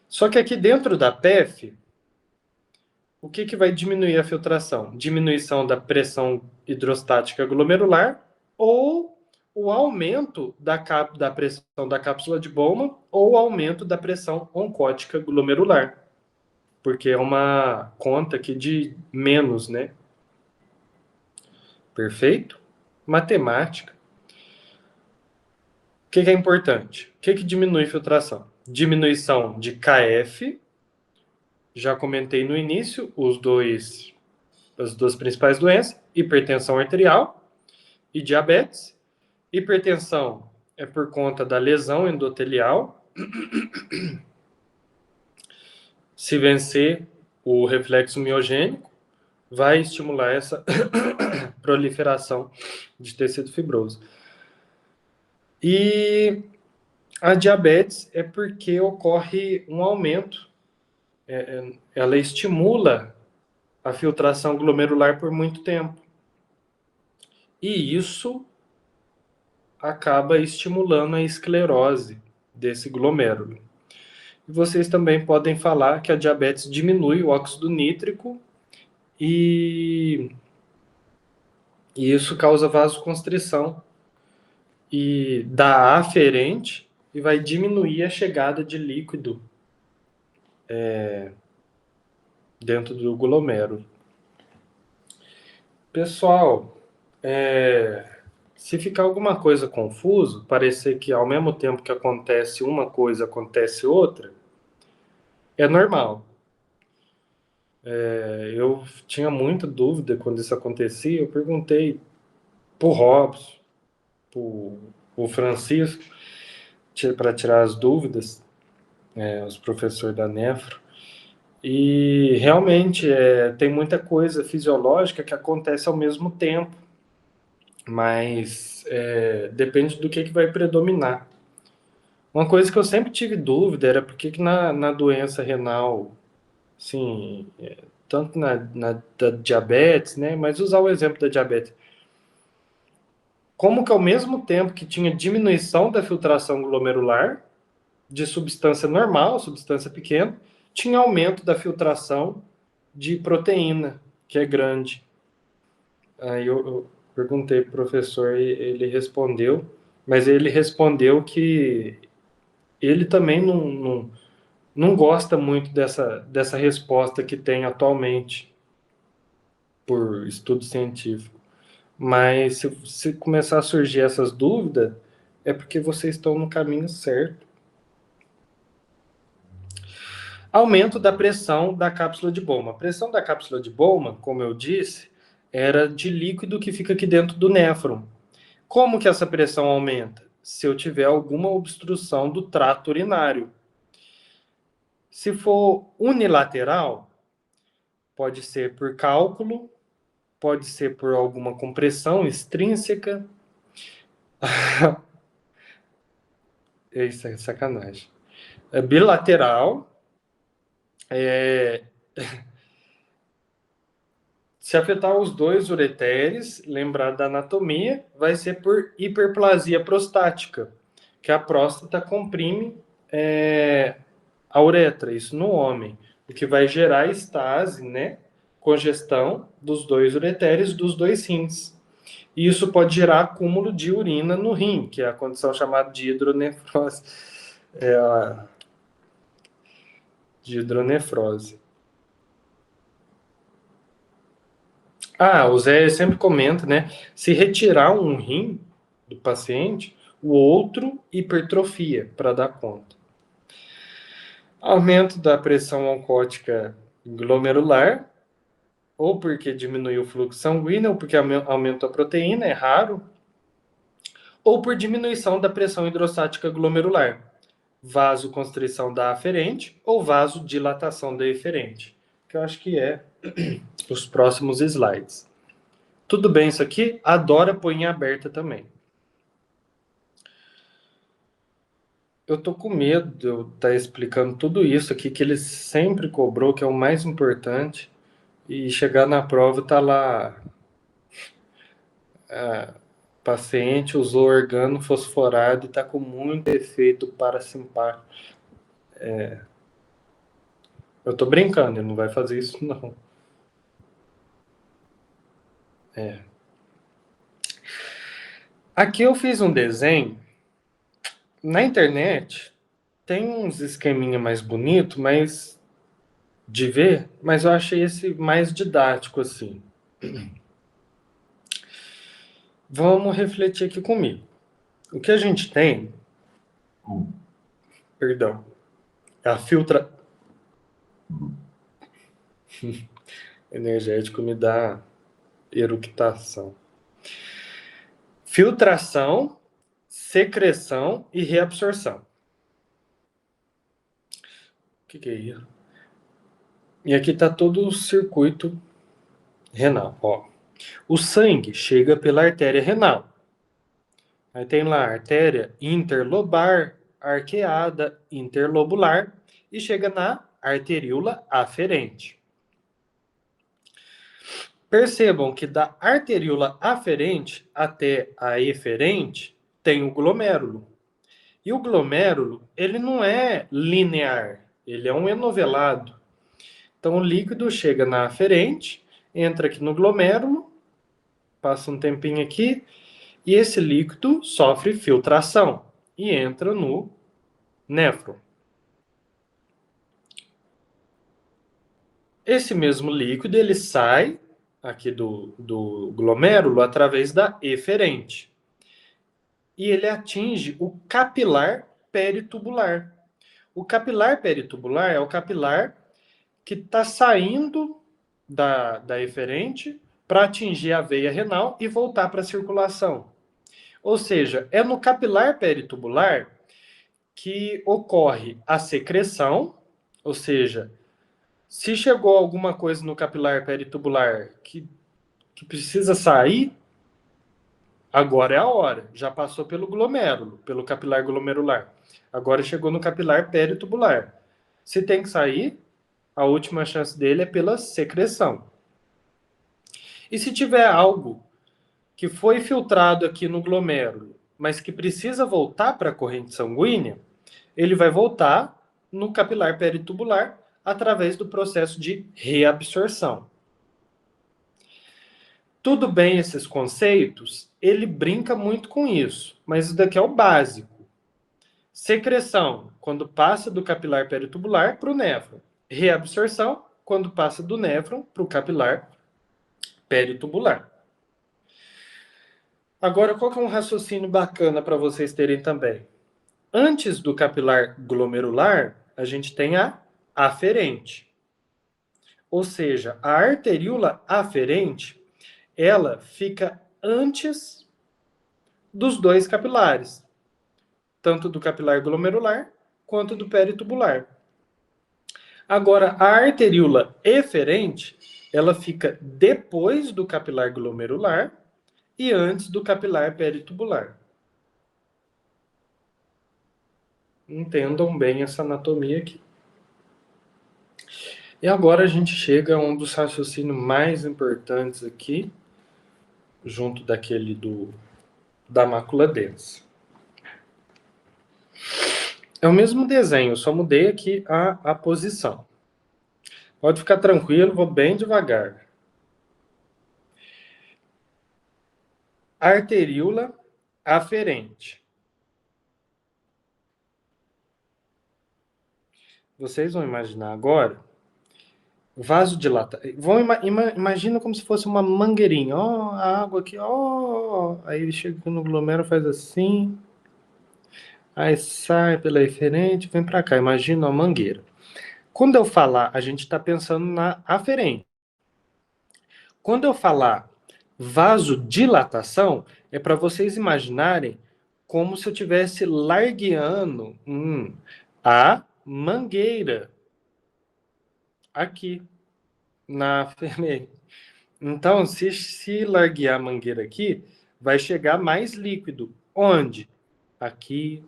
Speaker 1: Só que aqui dentro da PF, o que vai diminuir a filtração? Diminuição da pressão hidrostática glomerular ou o aumento da pressão da cápsula de Bowman ou o aumento da pressão oncótica glomerular. Porque é uma conta aqui de menos, né? Perfeito? Matemática. O que é importante? O que diminui filtração? Diminuição de KF. Já comentei no início as duas principais doenças: hipertensão arterial e diabetes. Hipertensão é por conta da lesão endotelial. Se vencer o reflexo miogênico, vai estimular essa proliferação de tecido fibroso. E a diabetes é porque ocorre um aumento, ela estimula a filtração glomerular por muito tempo. E isso acaba estimulando a esclerose desse glomérulo. E vocês também podem falar que a diabetes diminui o óxido nítrico e isso causa vasoconstrição e dá aferente e vai diminuir a chegada de líquido dentro do glomérulo. Pessoal, se ficar alguma coisa confuso, parecer que ao mesmo tempo que acontece uma coisa, acontece outra, é normal. Eu tinha muita dúvida quando isso acontecia, eu perguntei pro Robson, pro Francisco, para tirar as dúvidas, os professores da Nefro, e realmente tem muita coisa fisiológica que acontece ao mesmo tempo, mas depende do que vai predominar. Uma coisa que eu sempre tive dúvida era por que na doença renal, assim, tanto da diabetes, né, mas usar o exemplo da diabetes, como que ao mesmo tempo que tinha diminuição da filtração glomerular, de substância normal, substância pequena, tinha aumento da filtração de proteína, que é grande. Aí eu perguntei pro professor e ele respondeu, mas ele respondeu que ele também não gosta muito dessa resposta que tem atualmente por estudo científico. Mas se começar a surgir essas dúvidas, é porque vocês estão no caminho certo. Aumento da pressão da cápsula de Bowman. A pressão da cápsula de Bowman, como eu disse, era de líquido que fica aqui dentro do néfron. Como que essa pressão aumenta? Se eu tiver alguma obstrução do trato urinário. Se for unilateral, pode ser por cálculo, pode ser por alguma compressão extrínseca. Isso é sacanagem. É bilateral. Se afetar os dois ureteres, lembrar da anatomia, vai ser por hiperplasia prostática, que a próstata comprime a uretra, isso no homem, o que vai gerar estase, né? Congestão dos dois ureteres, dos dois rins. E isso pode gerar acúmulo de urina no rim, que é a condição chamada de hidronefrose. De hidronefrose. O Zé sempre comenta, né? Se retirar um rim do paciente, o outro hipertrofia para dar conta. Aumento da pressão oncótica glomerular, ou porque diminuiu o fluxo sanguíneo, ou porque aumentou a proteína, é raro, ou por diminuição da pressão hidrostática glomerular. vasoconstrição da aferente ou vasodilatação da eferente, que eu acho que é os próximos slides. Tudo bem isso aqui? A Dora põe em aberta também. Eu tô com medo de eu estar explicando tudo isso aqui que ele sempre cobrou, que é o mais importante, e chegar na prova tá lá, paciente usou organo fosforado e tá com muito efeito parasimpático. Eu tô brincando, ele não vai fazer isso não. Aqui eu fiz um desenho. Na internet tem uns esqueminha mais bonito, mais de ver, mas eu achei esse mais didático assim. Vamos refletir aqui comigo. O que a gente tem, perdão, é a energético me dá eructação. Filtração, secreção e reabsorção. O que é isso? E aqui está todo o circuito renal. Ó. O sangue chega pela artéria renal. Aí tem lá a artéria interlobar, arqueada, interlobular e chega na arteríola aferente. Percebam que da arteríola aferente até a eferente tem o glomérulo. E o glomérulo, ele não é linear, ele é um enovelado. Então o líquido chega na aferente, entra aqui no glomérulo, passa um tempinho aqui, e esse líquido sofre filtração e entra no néfron. Esse mesmo líquido, ele sai aqui do glomérulo através da eferente. E ele atinge o capilar peritubular. O capilar peritubular é o capilar que está saindo da eferente para atingir a veia renal e voltar para a circulação. Ou seja, é no capilar peritubular que ocorre a secreção, ou seja, se chegou alguma coisa no capilar peritubular que precisa sair, agora é a hora. Já passou pelo glomérulo, pelo capilar glomerular. Agora chegou no capilar peritubular. Se tem que sair, a última chance dele é pela secreção. E se tiver algo que foi filtrado aqui no glomérulo, mas que precisa voltar para a corrente sanguínea, ele vai voltar no capilar peritubular através do processo de reabsorção. Tudo bem esses conceitos? Ele brinca muito com isso, mas isso daqui é o básico. Secreção, quando passa do capilar peritubular para o néfron. Reabsorção, quando passa do néfron para o capilar peritubular. Agora, qual que é um raciocínio bacana para vocês terem também? Antes do capilar glomerular, a gente tem a aferente. Ou seja, a arteríola aferente, ela fica antes dos dois capilares, tanto do capilar glomerular quanto do peritubular. Agora, a arteríola eferente, ela fica depois do capilar glomerular e antes do capilar peritubular. Entendam bem essa anatomia aqui. E agora a gente chega a um dos raciocínios mais importantes aqui, junto daquele da mácula densa. É o mesmo desenho, só mudei aqui a posição. Pode ficar tranquilo, vou bem devagar. Arteríola aferente. Vocês vão imaginar agora vasodilatação. Imagina como se fosse uma mangueirinha. Ó, a água aqui, ó. Aí ele chega no glomérulo, faz assim. Aí sai pela eferente, vem para cá. Imagina uma mangueira. Quando eu falar, a gente está pensando na aferente. Quando eu falar vasodilatação, é para vocês imaginarem como se eu estivesse largueando a mangueira aqui na fermenta. Então, se larguear a mangueira aqui, vai chegar mais líquido. Onde? Aqui,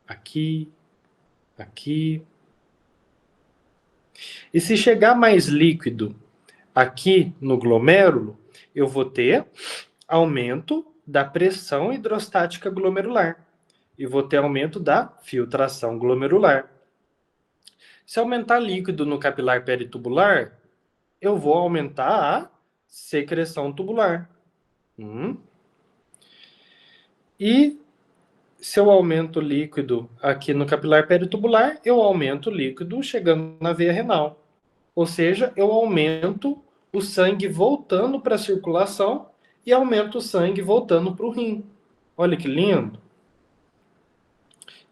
Speaker 1: aqui, aqui. E se chegar mais líquido aqui no glomérulo, eu vou ter aumento da pressão hidrostática glomerular e vou ter aumento da filtração glomerular. Se aumentar líquido no capilar peritubular, eu vou aumentar a secreção tubular. E se eu aumento o líquido aqui no capilar peritubular, eu aumento o líquido chegando na veia renal. Ou seja, eu aumento o sangue voltando para a circulação e aumento o sangue voltando para o rim. Olha que lindo.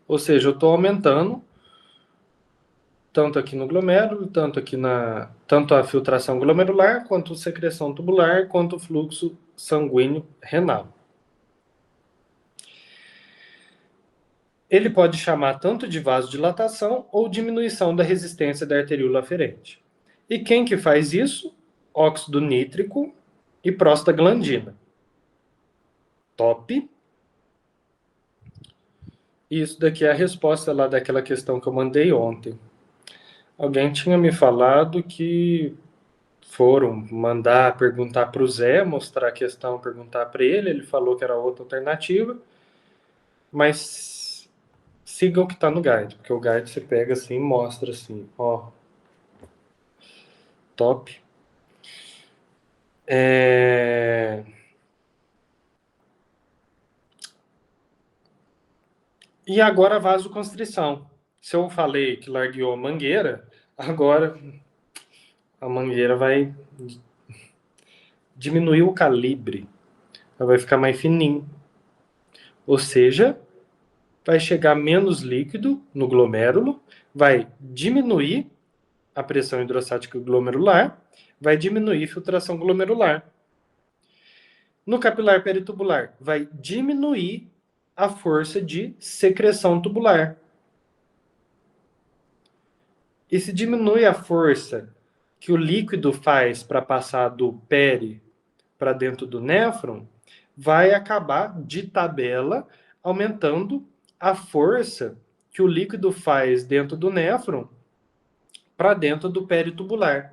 Speaker 1: Ou seja, eu estou aumentando tanto aqui no glomérulo, tanto a filtração glomerular, quanto a secreção tubular, quanto o fluxo sanguíneo renal. Ele pode chamar tanto de vasodilatação ou diminuição da resistência da arteríola aferente. E quem que faz isso? Óxido nítrico e prostaglandina. Top. Isso daqui é a resposta lá daquela questão que eu mandei ontem. Alguém tinha me falado que foram mandar perguntar para o Zé, mostrar a questão, perguntar para ele. Ele falou que era outra alternativa. Mas siga o que está no guide, porque o guide você pega assim e mostra assim, ó. Top. E agora a vasoconstrição. Se eu falei que largueou a mangueira, agora a mangueira vai diminuir o calibre. Ela vai ficar mais fininho. Ou seja, vai chegar menos líquido no glomérulo, vai diminuir a pressão hidrostática glomerular, vai diminuir a filtração glomerular. No capilar peritubular, vai diminuir a força de secreção tubular. E se diminui a força que o líquido faz para passar do peri para dentro do néfron, vai acabar de tabela aumentando a força que o líquido faz dentro do néfron para dentro do peritubular.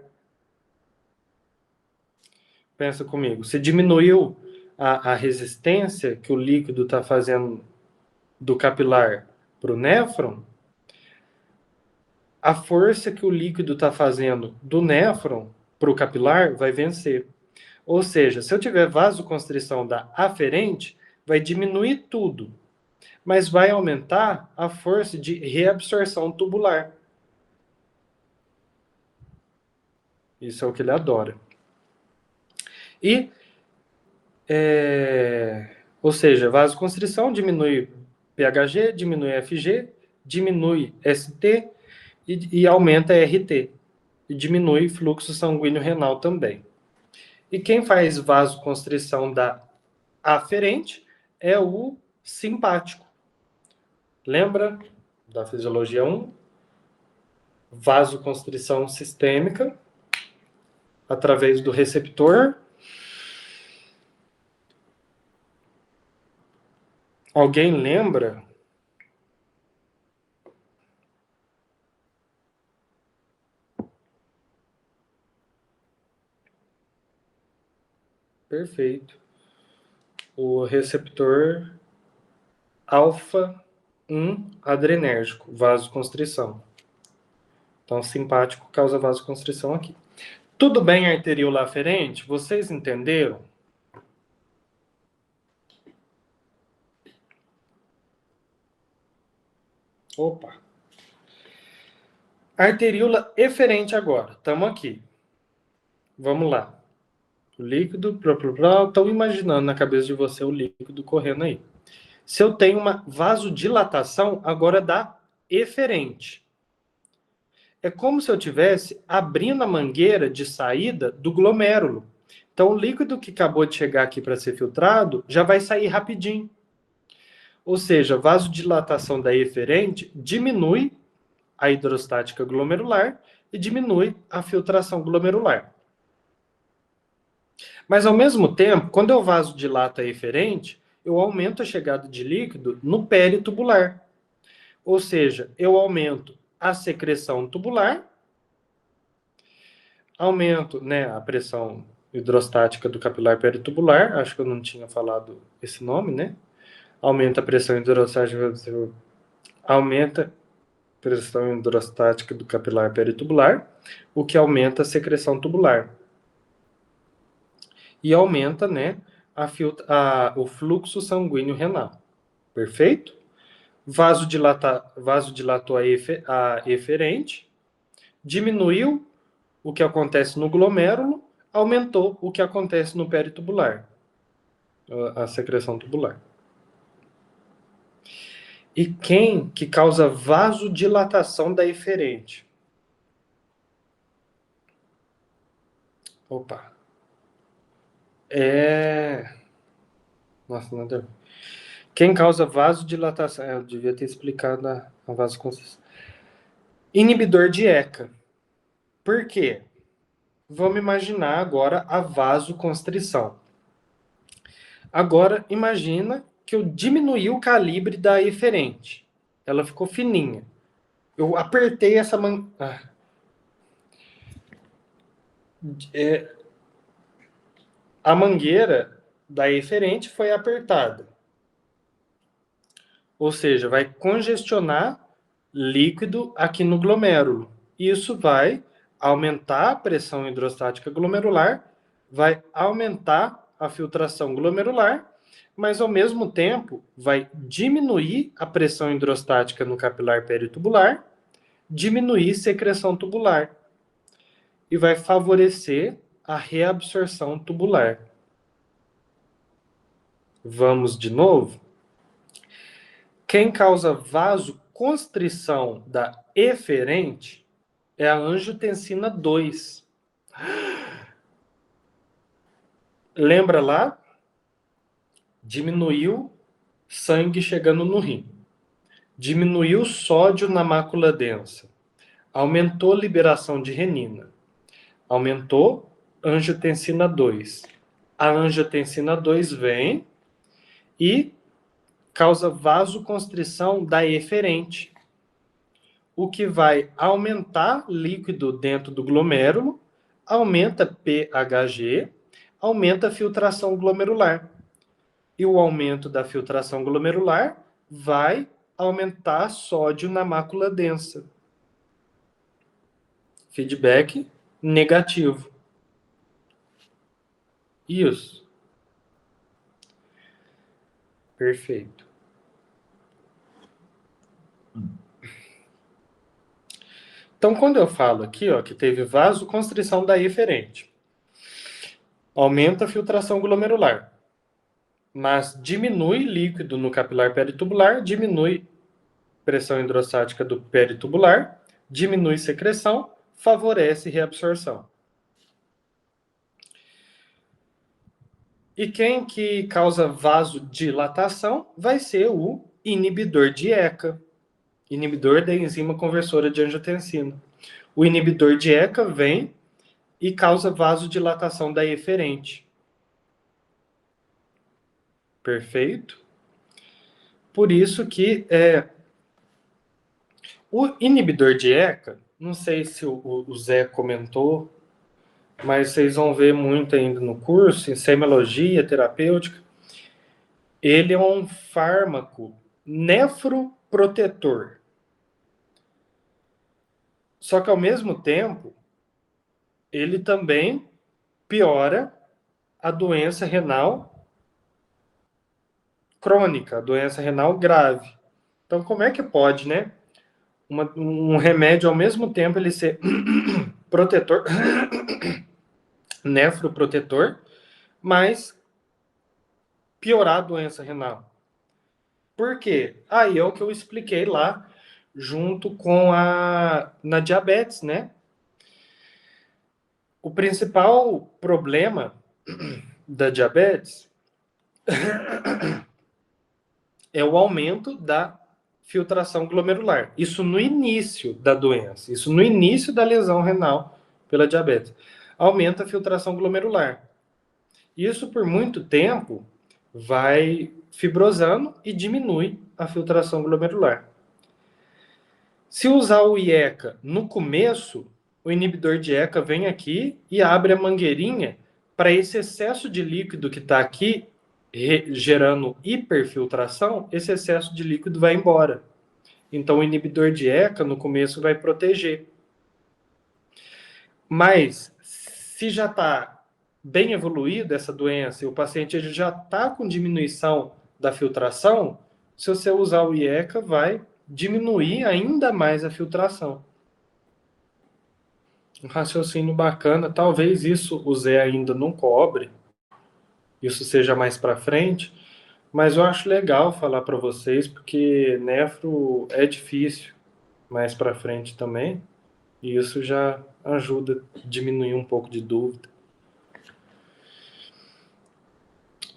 Speaker 1: Pensa comigo, se diminuiu a resistência que o líquido está fazendo do capilar para o néfron, a força que o líquido está fazendo do néfron para o capilar vai vencer. Ou seja, se eu tiver vasoconstrição da aferente, vai diminuir tudo, mas vai aumentar a força de reabsorção tubular. Isso é o que ele adora. E, ou seja, vasoconstrição diminui pHg, diminui FG, diminui ST e aumenta RT. E diminui fluxo sanguíneo renal também. E quem faz vasoconstrição da aferente é o simpático. Lembra da fisiologia 1? Vasoconstrição sistêmica através do receptor. Alguém lembra? Perfeito. O receptor alfa-1 adrenérgico, vasoconstrição. Então, simpático causa vasoconstrição aqui. Tudo bem, arteríola aferente? Vocês entenderam? Opa! Arteríola eferente agora. Estamos aqui. Vamos lá. O líquido, estão imaginando na cabeça de você o líquido correndo aí. Se eu tenho uma vasodilatação, agora dá eferente. É como se eu estivesse abrindo a mangueira de saída do glomérulo. Então, o líquido que acabou de chegar aqui para ser filtrado já vai sair rapidinho. Ou seja, vasodilatação da eferente diminui a hidrostática glomerular e diminui a filtração glomerular. Mas, ao mesmo tempo, quando eu vasodilato a eferente, eu aumento a chegada de líquido no peritubular. Ou seja, eu aumento a secreção tubular, aumento, né, a pressão hidrostática do capilar peritubular, acho que eu não tinha falado esse nome, né? Aumenta a pressão hidrostática, aumenta a pressão hidrostática do capilar peritubular, o que aumenta a secreção tubular. E aumenta, né, o fluxo sanguíneo renal. Perfeito? Vasodilatou a eferente, diminuiu o que acontece no glomérulo, aumentou o que acontece no peritubular, a secreção tubular. E quem que causa vasodilatação da eferente? Opa. Nossa, nada a ver. Quem causa vasodilatação? Eu devia ter explicado a vasoconstrição. Inibidor de ECA. Por quê? Vamos imaginar agora a vasoconstrição. Agora, imagina que eu diminuí o calibre da eferente. Ela ficou fininha. Eu apertei essa a mangueira da eferente foi apertada. Ou seja, vai congestionar líquido aqui no glomérulo. Isso vai aumentar a pressão hidrostática glomerular, vai aumentar a filtração glomerular, mas ao mesmo tempo vai diminuir a pressão hidrostática no capilar peritubular, diminuir secreção tubular e vai favorecer a reabsorção tubular. Vamos de novo? Quem causa vasoconstrição da eferente é a angiotensina 2. Lembra lá? Diminuiu sangue chegando no rim. Diminuiu sódio na mácula densa. Aumentou liberação de renina. Aumentou angiotensina 2. A angiotensina 2 vem e causa vasoconstrição da eferente, o que vai aumentar líquido dentro do glomérulo, aumenta pHg, aumenta a filtração glomerular. E o aumento da filtração glomerular vai aumentar sódio na mácula densa. Feedback negativo. Isso. Perfeito. Então, quando eu falo aqui, ó, que teve vasoconstrição da eferente, aumenta a filtração glomerular, mas diminui líquido no capilar peritubular, diminui pressão hidrostática do peritubular, diminui secreção, favorece reabsorção. E quem que causa vasodilatação vai ser o inibidor de ECA, inibidor da enzima conversora de angiotensina. O inibidor de ECA vem e causa vasodilatação da eferente. Perfeito? Por isso que o inibidor de ECA, não sei se o Zé comentou, mas vocês vão ver muito ainda no curso, em semiologia terapêutica, ele é um fármaco nefroprotetor. Só que, ao mesmo tempo, ele também piora a doença renal crônica, a doença renal grave. Então, como é que pode, né? Um remédio, ao mesmo tempo, ele ser protetor, nefroprotetor, mas piorar a doença renal. Por quê? Aí é o que eu expliquei lá, junto com na diabetes, né? O principal problema da diabetes é o aumento da filtração glomerular. Isso no início da doença, isso no início da lesão renal pela diabetes. Aumenta a filtração glomerular. Isso por muito tempo vai fibrosando e diminui a filtração glomerular. Se usar o IECA no começo, o inibidor de ECA vem aqui e abre a mangueirinha para esse excesso de líquido que está aqui gerando hiperfiltração, esse excesso de líquido vai embora. Então, o inibidor de ECA no começo vai proteger. Mas, se já está bem evoluída essa doença e o paciente já está com diminuição da filtração, se você usar o IECA, vai diminuir ainda mais a filtração. Um raciocínio bacana, talvez isso o Zé ainda não cobre, isso seja mais para frente, mas eu acho legal falar para vocês, porque nefro é difícil mais para frente também, e isso já ajuda a diminuir um pouco de dúvida.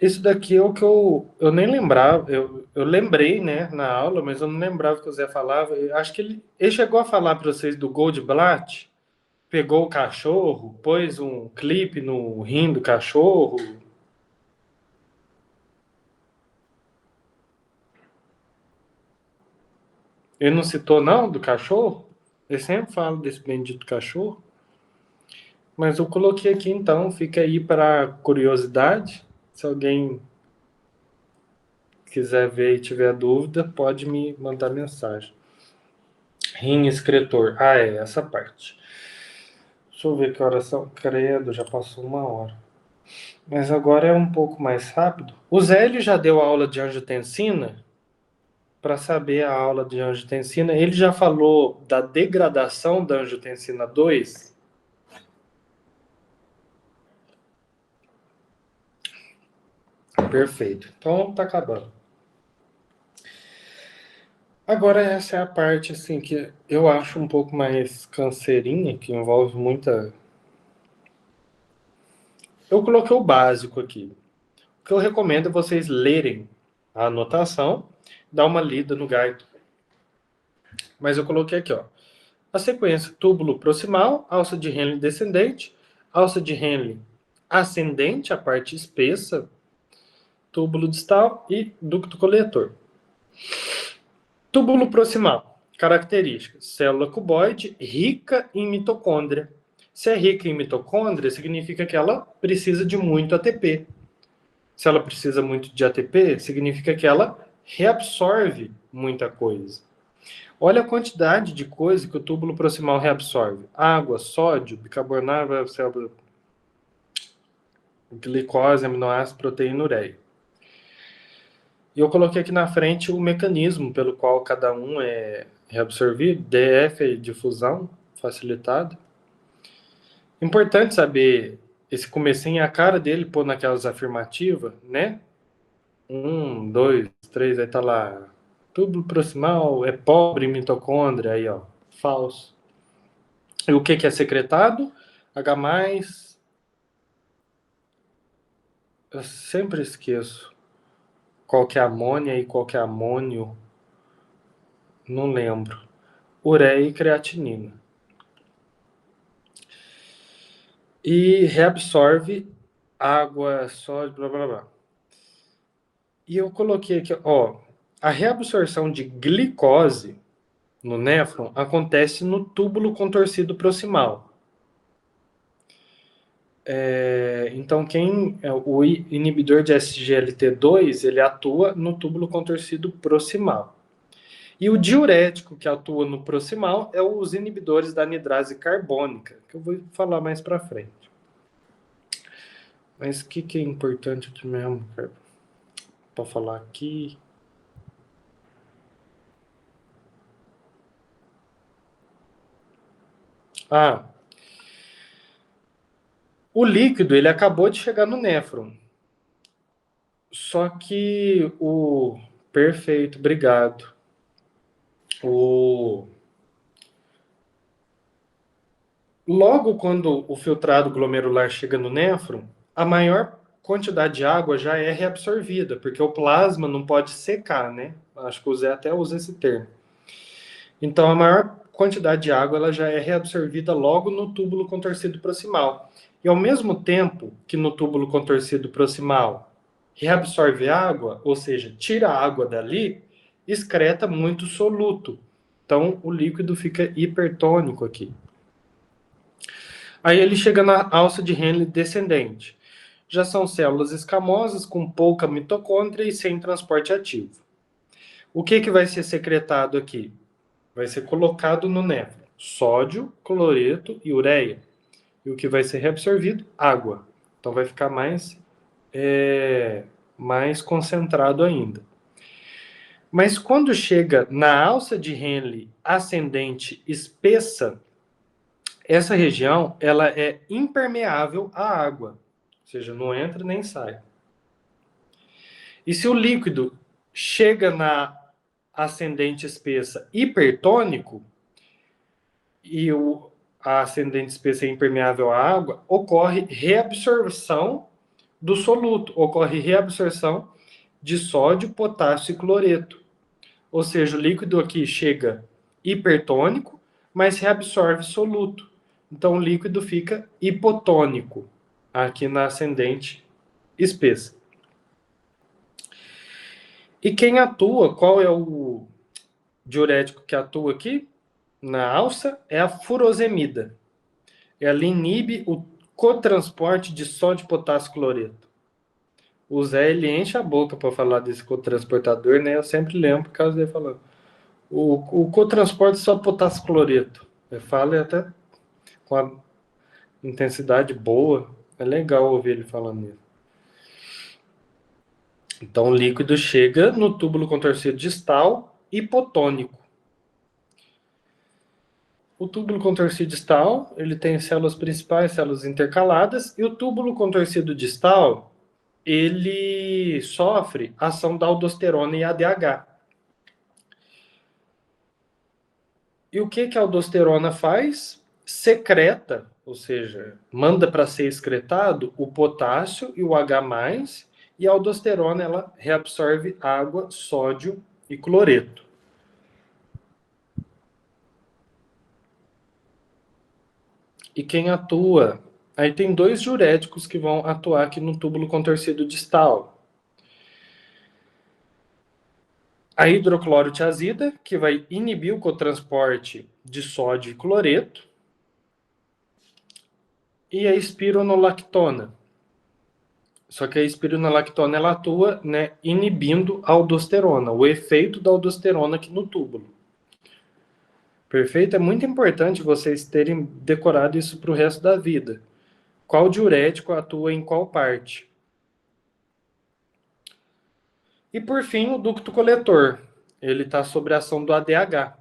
Speaker 1: Isso daqui é o que eu nem lembrava, eu lembrei, né, na aula, mas eu não lembrava que o Zé falava. Eu acho que ele chegou a falar para vocês do Goldblatt, pegou o cachorro, pôs um clipe no rim do cachorro. Ele não citou, não, do cachorro? Ele sempre fala desse bendito cachorro. Mas eu coloquei aqui, então, fica aí para curiosidade. Se alguém quiser ver e tiver dúvida, pode me mandar mensagem. Rim excretor. Ah, é essa parte. Deixa eu ver que horas são. Credo, já passou 1 hora. Mas agora é um pouco mais rápido. O Zé ele já deu aula de angiotensina. Para saber a aula de angiotensina, ele já falou da degradação da angiotensina 2. Perfeito. Então tá acabando. Agora essa é a parte assim que eu acho um pouco mais canseirinha, que envolve muita. Eu coloquei o básico aqui. O que eu recomendo é vocês lerem a anotação, dar uma lida no guide. Mas eu coloquei aqui, ó. A sequência túbulo proximal, alça de Henle descendente, alça de Henle ascendente, a parte espessa, túbulo distal e ducto coletor. Túbulo proximal. Características. Célula cuboide rica em mitocôndria. Se é rica em mitocôndria, significa que ela precisa de muito ATP. Se ela precisa muito de ATP, significa que ela reabsorve muita coisa. Olha a quantidade de coisa que o túbulo proximal reabsorve. Água, sódio, bicarbonato, glicose, aminoácido, proteína, ureia. E eu coloquei aqui na frente o mecanismo pelo qual cada um é reabsorvido. DF é difusão facilitada. Importante saber esse comecinho, a cara dele, pôr naquelas afirmativas, né? 1, 2, 3, aí tá lá. Túbulo proximal é pobre em mitocôndria, aí ó, falso. E o que é secretado? H+, eu sempre esqueço qual que é amônia e qual que é amônio. Não lembro. Ureia e creatinina. E reabsorve água, sódio, blá, blá, blá. E eu coloquei aqui, ó, a reabsorção de glicose no néfron acontece no túbulo contorcido proximal. Então, o inibidor de SGLT2, ele atua no túbulo contorcido proximal. E o diurético que atua no proximal é os inibidores da anidrase carbônica, que eu vou falar mais para frente. Mas o que é importante aqui mesmo, para falar aqui? O líquido, ele acabou de chegar no néfron. Só que o... Perfeito, obrigado. Logo quando o filtrado glomerular chega no néfron, a maior quantidade de água já é reabsorvida, porque o plasma não pode secar, né? Acho que o Zé até usa esse termo. Então, a maior quantidade de água ela já é reabsorvida logo no túbulo contorcido proximal. E ao mesmo tempo que no túbulo contorcido proximal reabsorve água, ou seja, tira a água dali, excreta muito soluto. Então, o líquido fica hipertônico aqui. Aí ele chega na alça de Henle descendente. Já são células escamosas com pouca mitocôndria e sem transporte ativo. O que vai ser secretado aqui? Vai ser colocado no néfron sódio, cloreto e ureia. E o que vai ser reabsorvido? Água. Então vai ficar mais concentrado ainda. Mas quando chega na alça de Henle ascendente espessa, essa região ela é impermeável à água, ou seja, não entra nem sai. E se o líquido chega na ascendente espessa hipertônico e a ascendente espessa é impermeável à água, ocorre reabsorção do soluto, ocorre reabsorção de sódio, potássio e cloreto. Ou seja, o líquido aqui chega hipertônico, mas reabsorve soluto. Então o líquido fica hipotônico aqui na ascendente espessa. E quem atua, qual é o diurético que atua aqui na alça? É a furosemida. Ela inibe o cotransporte de sódio, potássio e cloreto. O Zé, ele enche a boca para falar desse cotransportador, né? Eu sempre lembro por causa dele falando. O cotransporte de sódio, potássio e cloreto. Eu falo até com a intensidade boa. É legal ouvir ele falando isso. Então, o líquido chega no túbulo contorcido distal hipotônico. O túbulo contorcido distal, ele tem células principais, células intercaladas, e o túbulo contorcido distal, ele sofre ação da aldosterona e ADH. E o que a aldosterona faz? Secreta, ou seja, manda para ser excretado o potássio e o H+, e a aldosterona ela reabsorve água, sódio e cloreto. E quem atua? Aí tem dois diuréticos que vão atuar aqui no túbulo contorcido distal. A hidroclorotiazida, que vai inibir o cotransporte de sódio e cloreto. E a espironolactona. Só que a espironolactona ela atua, né, inibindo a aldosterona, o efeito da aldosterona aqui no túbulo. Perfeito? É muito importante vocês terem decorado isso para o resto da vida. Qual diurético atua em qual parte? E por fim, o ducto coletor. Ele está sob a ação do ADH.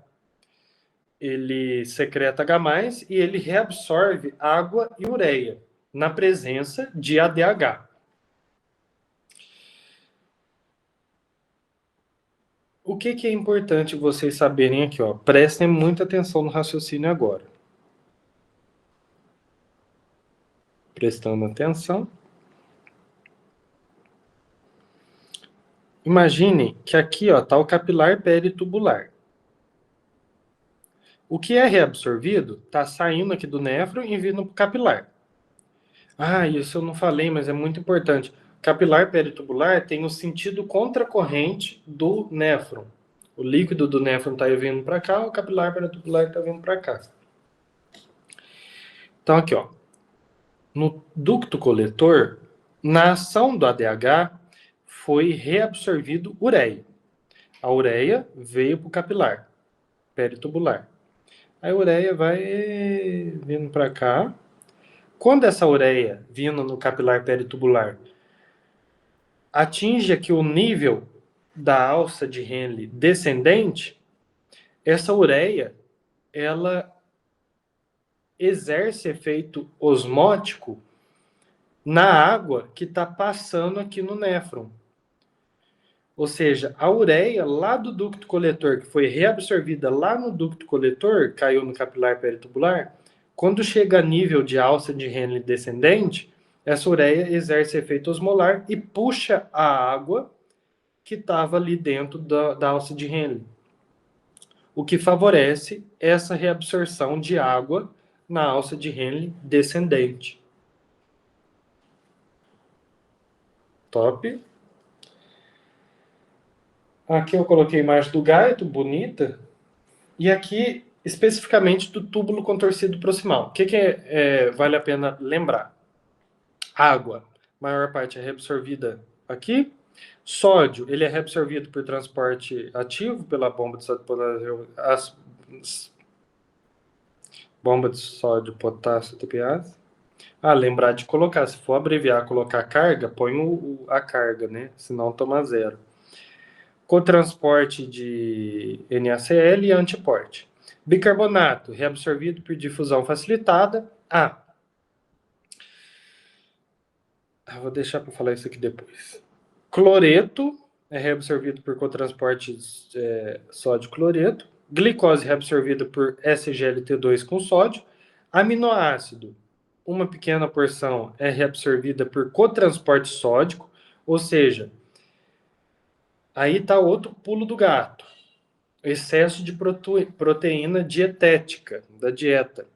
Speaker 1: Ele secreta H+, e ele reabsorve água e ureia na presença de ADH. O que é importante vocês saberem aqui? Ó? Prestem muita atenção no raciocínio agora. Prestando atenção. Imagine que aqui está o capilar peritubular. O que é reabsorvido está saindo aqui do néfron e vindo para o capilar. Ah, isso eu não falei, mas é muito importante. Capilar peritubular tem o sentido contracorrente do néfron. O líquido do néfron está vindo para cá, o capilar peritubular está vindo para cá. Então, aqui, ó, no ducto coletor, na ação do ADH, foi reabsorvido ureia. A ureia veio para o capilar peritubular. A ureia vai vindo para cá. Quando essa ureia, vindo no capilar peritubular, atinge aqui o nível da alça de Henle descendente, essa ureia, ela exerce efeito osmótico na água que está passando aqui no néfron. Ou seja, a ureia lá do ducto coletor, que foi reabsorvida lá no ducto coletor, caiu no capilar peritubular, quando chega a nível de alça de Henle descendente, essa ureia exerce efeito osmolar e puxa a água que estava ali dentro da alça de Henle, o que favorece essa reabsorção de água na alça de Henle descendente. Top. Aqui eu coloquei a imagem do gaito, bonita. E aqui, especificamente do túbulo contorcido proximal. O que vale a pena lembrar? Água, maior parte é reabsorvida aqui. Sódio, ele é reabsorvido por transporte ativo pela bomba de sódio potássio, bomba de sódio potássio TPase. Lembrar de colocar, se for abreviar, colocar carga, põe a carga, né? Senão toma zero. Cotransporte de NaCl e antiporte. Bicarbonato, reabsorvido por difusão facilitada. Vou deixar para falar isso aqui depois. Cloreto é reabsorvido por cotransporte sódio-cloreto. Glicose reabsorvida por SGLT2 com sódio. Aminoácido, uma pequena porção é reabsorvida por cotransporte sódico, ou seja, aí está outro pulo do gato. Excesso de proteína dietética da dieta.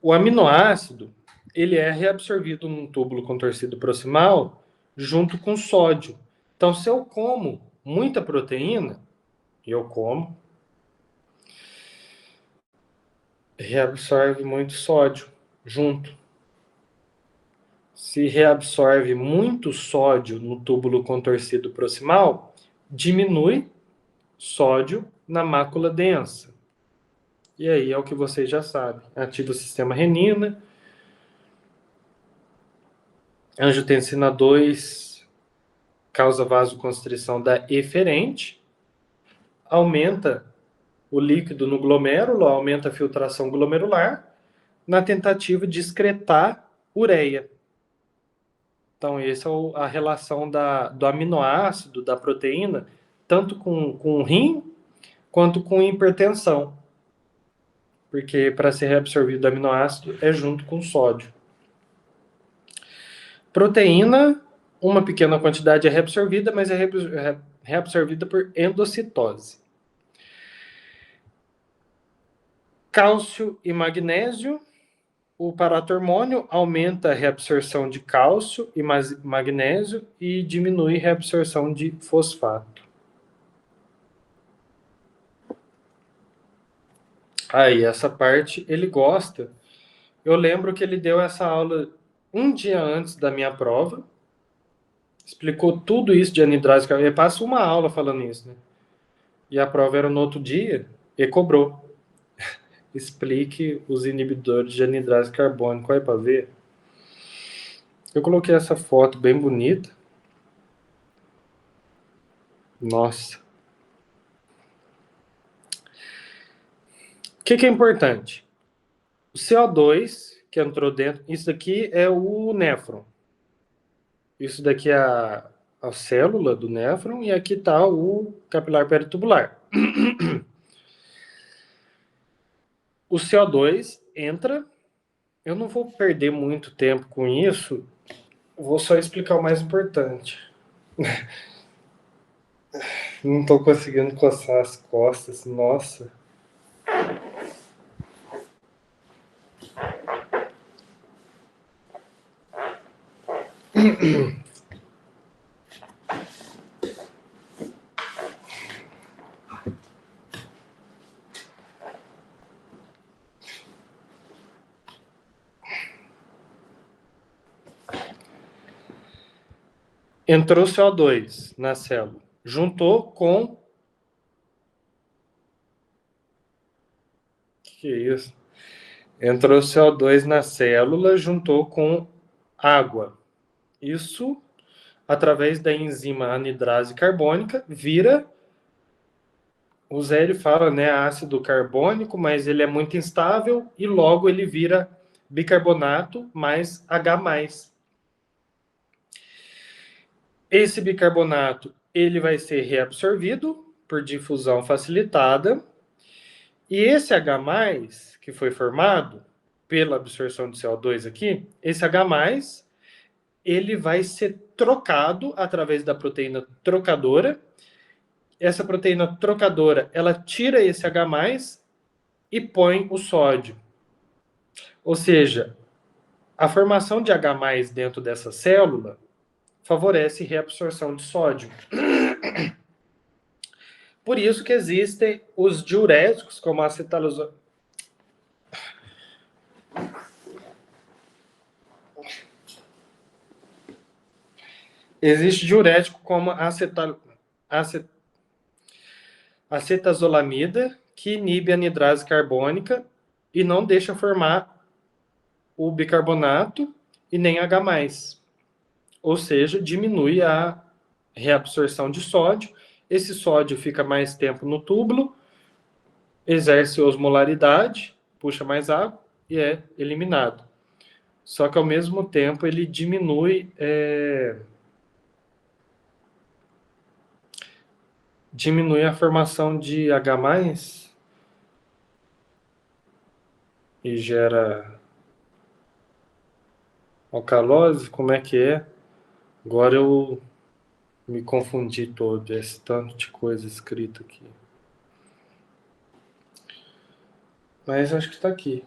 Speaker 1: O aminoácido, ele é reabsorvido num túbulo contorcido proximal junto com sódio. Então, se eu como muita proteína, reabsorve muito sódio junto. Se reabsorve muito sódio no túbulo contorcido proximal, diminui sódio na mácula densa. E aí é o que vocês já sabem. Ativa o sistema renina. Angiotensina 2 causa vasoconstrição da eferente. Aumenta o líquido no glomérulo, aumenta a filtração glomerular, na tentativa de excretar ureia. Então, essa é a relação do aminoácido, da proteína, tanto com o rim, quanto com hipertensão. Porque para ser reabsorvido o aminoácido é junto com sódio. Proteína, uma pequena quantidade é reabsorvida, mas é reabsorvida por endocitose. Cálcio e magnésio. O paratormônio aumenta a reabsorção de cálcio e magnésio e diminui a reabsorção de fosfato. Aí, essa parte ele gosta. Eu lembro que ele deu essa aula um dia antes da minha prova. Explicou tudo isso de anidrase carbônica. Ele passa uma aula falando isso, né? E a prova era no outro dia e cobrou. Explique os inibidores de anidrase carbônica. Olha para ver. Eu coloquei essa foto bem bonita. Nossa. O que é importante? O CO2 que entrou dentro, isso daqui é o néfron. Isso daqui é a célula do néfron e aqui está o capilar peritubular. O CO2 entra. Eu não vou perder muito tempo com isso. Vou só explicar o mais importante. Não estou conseguindo coçar as costas. Nossa. Entrou CO2 na célula. Juntou com... O que é isso? Entrou CO2 na célula, juntou com água. Isso, através da enzima anidrase carbônica, vira... O Zé ele fala, né, ácido carbônico, mas ele é muito instável e logo ele vira bicarbonato mais H+. Esse bicarbonato ele vai ser reabsorvido por difusão facilitada e esse H+, que foi formado, pela absorção de CO2 aqui, esse H+, ele vai ser trocado através da proteína trocadora. Essa proteína trocadora, ela tira esse H+, e põe o sódio. Ou seja, a formação de H+ dentro dessa célula favorece reabsorção de sódio. Por isso que existem os diuréticos, como a acetalosamida. Existe diurético como a acetazolamida, que inibe a anidrase carbônica e não deixa formar o bicarbonato e nem H+. Ou seja, diminui a reabsorção de sódio. Esse sódio fica mais tempo no túbulo, exerce osmolaridade, puxa mais água e é eliminado. Só que ao mesmo tempo ele diminui a formação de H+ e gera alcalose. Como é que é? Agora eu me confundi todo, esse tanto de coisa escrita aqui. Mas acho que está aqui.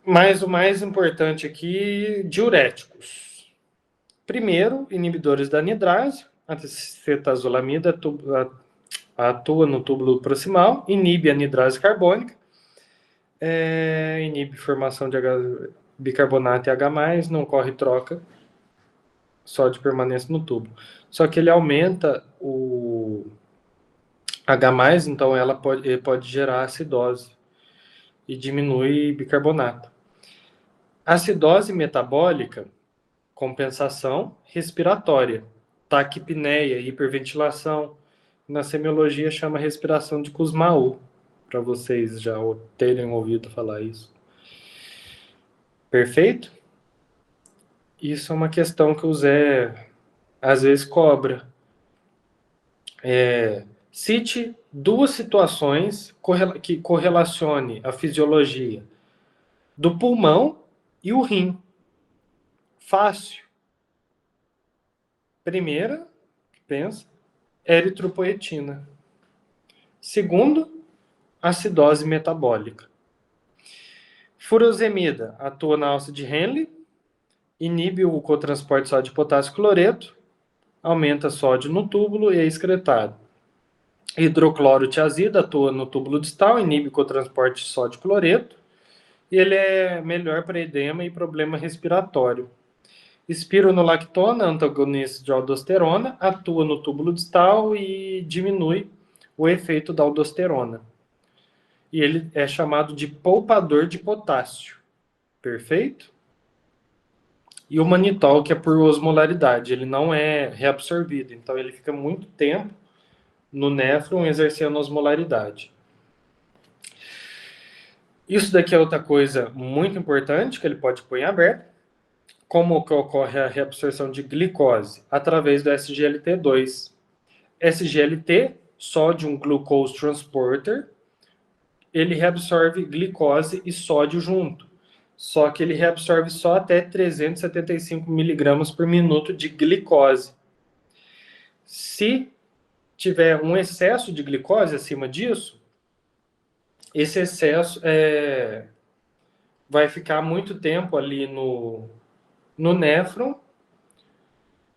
Speaker 1: Mas o mais importante aqui, diuréticos. Primeiro, inibidores da anidrase. A acetazolamida atua no túbulo proximal, inibe a anidrase carbônica, inibe formação de bicarbonato e H+, não ocorre troca, sódio permanece no túbulo. Só que ele aumenta o H+, então ele pode gerar acidose e diminui bicarbonato. Acidose metabólica, compensação respiratória, taquipneia, hiperventilação. Na semiologia chama respiração de Kussmaul, para vocês já terem ouvido falar isso. Perfeito? Isso é uma questão que o Zé às vezes cobra. Cite 2 situações que correlacione a fisiologia do pulmão e o rim. Fácil. Primeira, pensa, eritropoetina. Segundo, acidose metabólica. Furosemida atua na alça de Henle, inibe o cotransporte de sódio e potássio cloreto, aumenta sódio no túbulo e é excretado. Hidroclorotiazida atua no túbulo distal, inibe o cotransporte de sódio e cloreto, e ele é melhor para edema e problema respiratório. Espironolactona, antagonista de aldosterona, atua no túbulo distal e diminui o efeito da aldosterona. E ele é chamado de poupador de potássio. Perfeito? E o manitol, que é por osmolaridade, ele não é reabsorvido, então ele fica muito tempo no néfron exercendo osmolaridade. Isso daqui é outra coisa muito importante que ele pode pôr em aberto. Como que ocorre a reabsorção de glicose? Através do SGLT2. SGLT, Sodium Glucose Transporter, ele reabsorve glicose e sódio junto. Só que ele reabsorve só até 375 miligramas por minuto de glicose. Se tiver um excesso de glicose acima disso, esse excesso vai ficar muito tempo ali no néfron,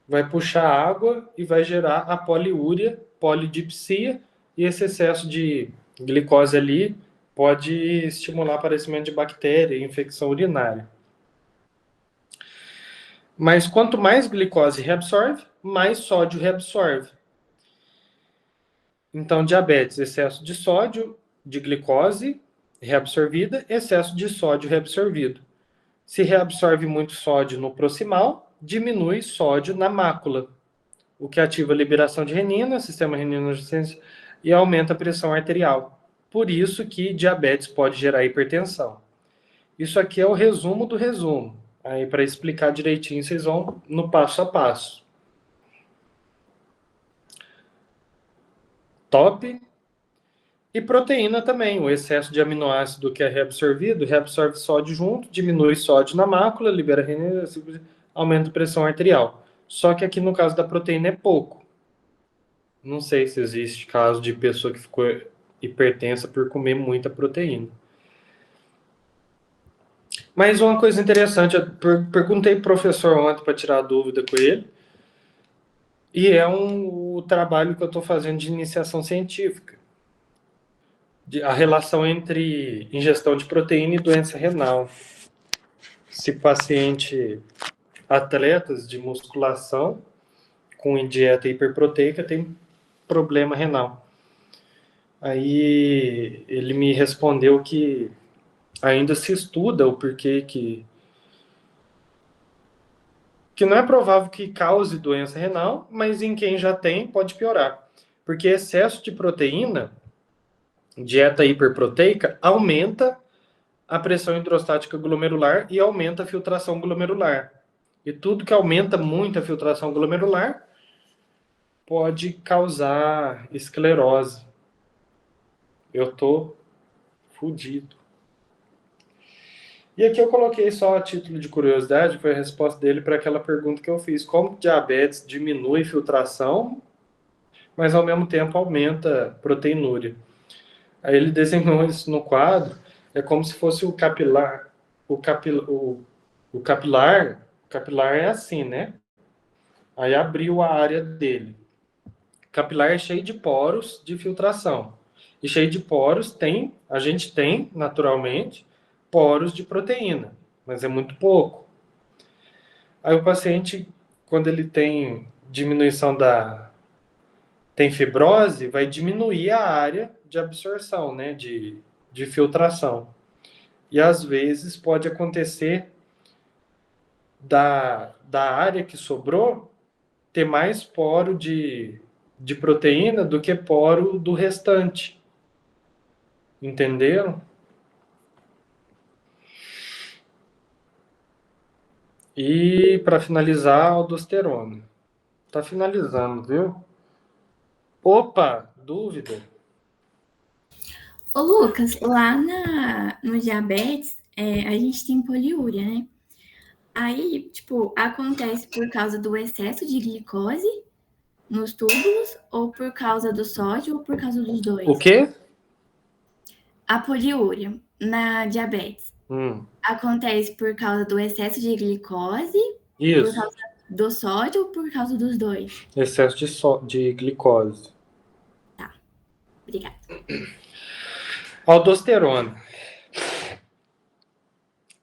Speaker 1: vai puxar água e vai gerar a poliúria, polidipsia, e esse excesso de glicose ali pode estimular o aparecimento de bactéria e infecção urinária. Mas quanto mais glicose reabsorve, mais sódio reabsorve. Então, diabetes, excesso de sódio, de glicose reabsorvida, excesso de sódio reabsorvido. Se reabsorve muito sódio no proximal, diminui sódio na mácula, o que ativa a liberação de renina, sistema renina-angiotensina, e aumenta a pressão arterial. Por isso que diabetes pode gerar hipertensão. Isso aqui é o resumo do resumo. Aí, para explicar direitinho, vocês vão no passo a passo. Top. E proteína também. O excesso de aminoácido que é reabsorvido, reabsorve sódio junto, diminui sódio na mácula, libera renina, aumenta a pressão arterial. Só que aqui no caso da proteína é pouco. Não sei se existe caso de pessoa que ficou hipertensa por comer muita proteína. Mas uma coisa interessante, eu perguntei pro professor ontem para tirar a dúvida com ele, e é o trabalho que eu estou fazendo de iniciação científica. A relação entre ingestão de proteína e doença renal. Se paciente, atletas de musculação com dieta hiperproteica tem problema renal. Aí ele me respondeu que ainda se estuda o porquê que não é provável que cause doença renal, mas em quem já tem pode piorar. Porque excesso de proteína, dieta hiperproteica, aumenta a pressão hidrostática glomerular e aumenta a filtração glomerular. E tudo que aumenta muito a filtração glomerular pode causar esclerose. Eu tô fudido. E aqui eu coloquei só a título de curiosidade, foi a resposta dele para aquela pergunta que eu fiz. Como diabetes diminui filtração, mas ao mesmo tempo aumenta proteinúria? Aí ele desenhou isso no quadro, é como se fosse o capilar. O capilar é assim, né? Aí abriu a área dele. O capilar é cheio de poros de filtração. E cheio de poros a gente tem, naturalmente, poros de proteína, mas é muito pouco. Aí o paciente, quando ele tem tem fibrose, vai diminuir a área de absorção, né, de filtração. E às vezes pode acontecer da área que sobrou ter mais poro de proteína do que poro do restante. Entenderam? E para finalizar, a aldosterona. Tá finalizando, viu? Opa, dúvida?
Speaker 3: Ô, Lucas, lá no diabetes, a gente tem poliúria, né? Aí, tipo, acontece por causa do excesso de glicose nos túbulos, ou por causa do sódio, ou por causa dos dois?
Speaker 1: O quê?
Speaker 3: A poliúria na diabetes acontece por causa do excesso de glicose, por causa do sódio, ou por causa dos dois?
Speaker 1: Excesso de glicose.
Speaker 3: Tá, obrigada.
Speaker 1: Aldosterona.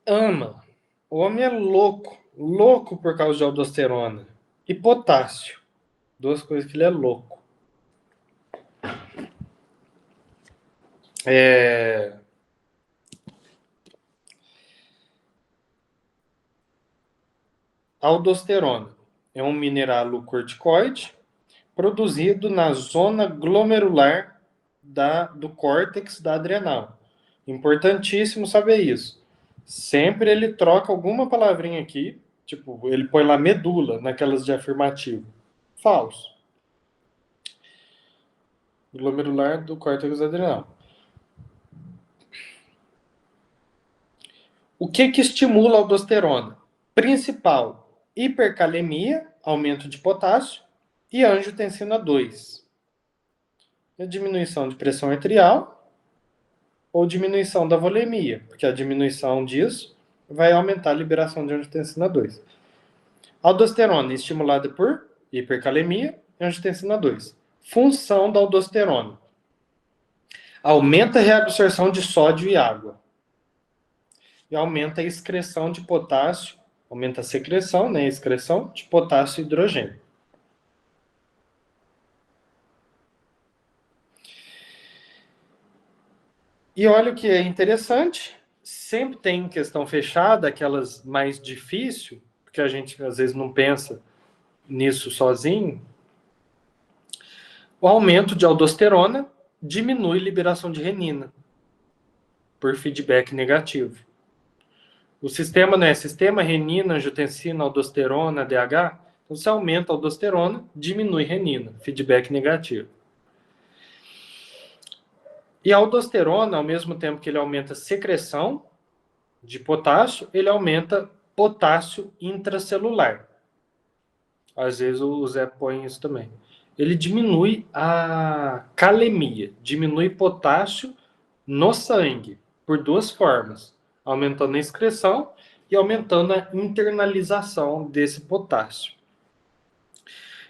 Speaker 1: Ama. O homem é louco. Louco por causa de aldosterona. E potássio. Duas coisas que ele é louco. Aldosterona é um mineralocorticoide produzido na zona glomerular do córtex da adrenal. Importantíssimo saber isso. Sempre ele troca alguma palavrinha aqui, tipo, ele põe lá medula, naquelas de afirmativo. Falso. Glomerular do córtex adrenal. O que estimula a aldosterona? Principal, hipercalemia, aumento de potássio, e angiotensina 2. A diminuição de pressão arterial ou diminuição da volemia, porque a diminuição disso vai aumentar a liberação de angiotensina 2. Aldosterona estimulada por hipercalemia e angiotensina 2. Função da aldosterona: aumenta a reabsorção de sódio e água. E aumenta a excreção de potássio, aumenta a secreção, né, a excreção de potássio e hidrogênio. E olha o que é interessante, sempre tem questão fechada, aquelas mais difíceis, porque a gente às vezes não pensa nisso sozinho. O aumento de aldosterona diminui liberação de renina, por feedback negativo. O sistema não é sistema, renina, angiotensina, aldosterona, DH. Então, você aumenta a aldosterona, diminui renina, feedback negativo. E a aldosterona, ao mesmo tempo que ele aumenta a secreção de potássio, ele aumenta potássio intracelular. Às vezes o Zé põe isso também. Ele diminui a calemia, diminui potássio no sangue, por duas formas, aumentando a excreção e aumentando a internalização desse potássio.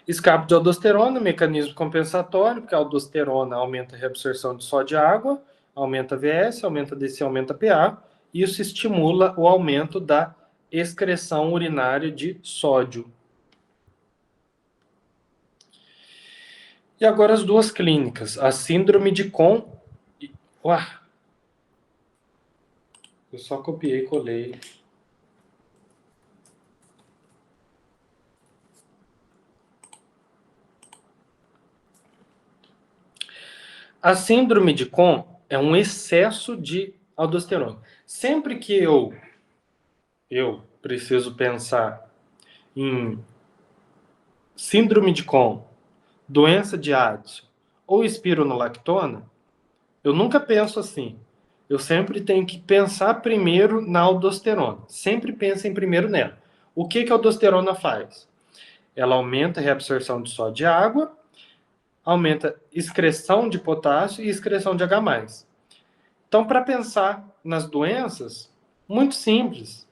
Speaker 1: Escape de aldosterona, mecanismo compensatório, porque a aldosterona aumenta a reabsorção de sódio e água, aumenta a VS, aumenta a DC, aumenta a PA, e isso estimula o aumento da excreção urinária de sódio. E agora as duas clínicas, a síndrome de Kohn... Ué, eu só copiei e colei. A síndrome de Kohn é um excesso de aldosterona. Sempre que eu preciso pensar em síndrome de Kohn, doença de Addison ou espironolactona, eu nunca penso assim. Eu sempre tenho que pensar primeiro na aldosterona. Sempre pensa em primeiro nela. O que a aldosterona faz? Ela aumenta a reabsorção de sódio e água, aumenta excreção de potássio e excreção de H+. Então, para pensar nas doenças, muito simples.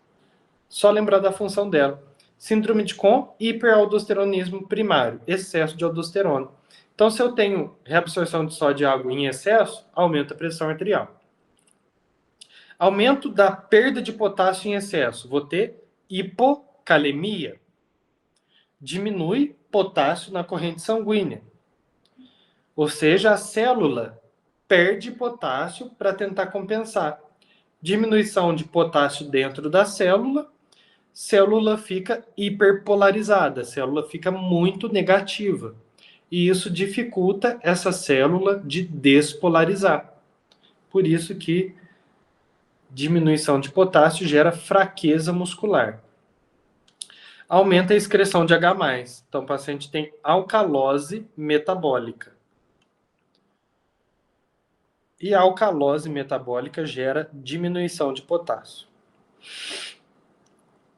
Speaker 1: Só lembrar da função dela. Síndrome de Kohn, hiperaldosteronismo primário, excesso de aldosterona. Então, se eu tenho reabsorção de sódio e água em excesso, aumenta a pressão arterial. Aumento da perda de potássio em excesso, vou ter hipocalemia. Diminui potássio na corrente sanguínea. Ou seja, a célula perde potássio para tentar compensar. Diminuição de potássio dentro da célula fica hiperpolarizada, a célula fica muito negativa. E isso dificulta essa célula de despolarizar. Por isso que diminuição de potássio gera fraqueza muscular. Aumenta a excreção de H+. Então, o paciente tem alcalose metabólica. E a alcalose metabólica gera diminuição de potássio.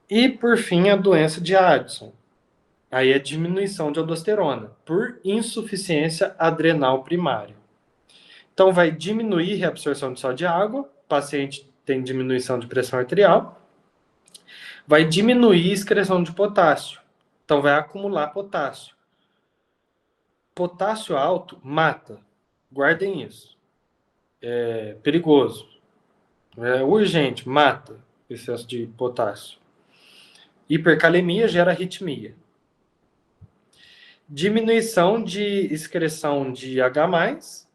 Speaker 1: E, por fim, a doença de Addison. Aí é diminuição de aldosterona por insuficiência adrenal primária. Então, vai diminuir a reabsorção de sódio e água, o paciente tem diminuição de pressão arterial, vai diminuir a excreção de potássio, então vai acumular potássio. Potássio alto mata, guardem isso, é perigoso, é urgente, mata excesso de potássio. Hipercalemia gera arritmia. Diminuição de excreção de H+,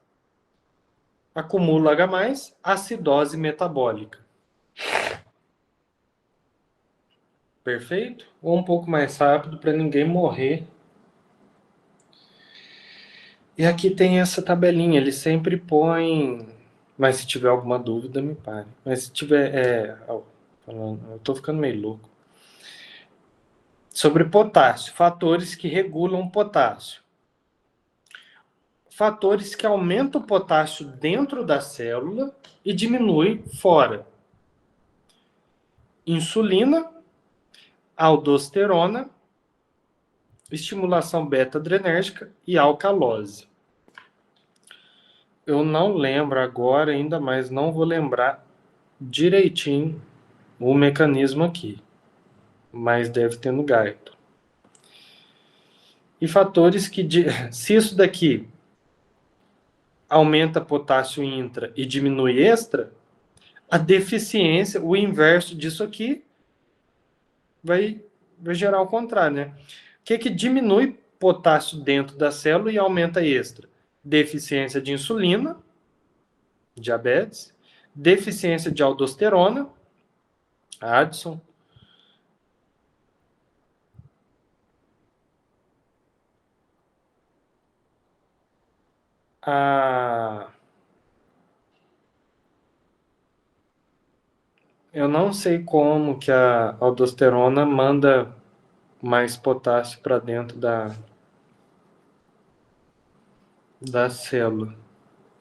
Speaker 1: acumula H+, acidose metabólica. Perfeito? Ou um pouco mais rápido para ninguém morrer. E aqui tem essa tabelinha, ele sempre põe... Mas se tiver alguma dúvida, me pare. Mas se tiver... eu tô ficando meio louco. Sobre potássio, fatores que regulam potássio. Fatores que aumentam o potássio dentro da célula e diminuem fora. Insulina, aldosterona, estimulação beta-adrenérgica e alcalose. Eu não lembro agora ainda, mas não vou lembrar direitinho o mecanismo aqui. Mas deve ter no gaito. E fatores que... Se isso daqui aumenta potássio intra e diminui extra, a deficiência, o inverso disso aqui, vai gerar o contrário, né? O que diminui potássio dentro da célula e aumenta extra? Deficiência de insulina, diabetes, deficiência de aldosterona, Addison, Eu não sei como que a aldosterona manda mais potássio para dentro da célula.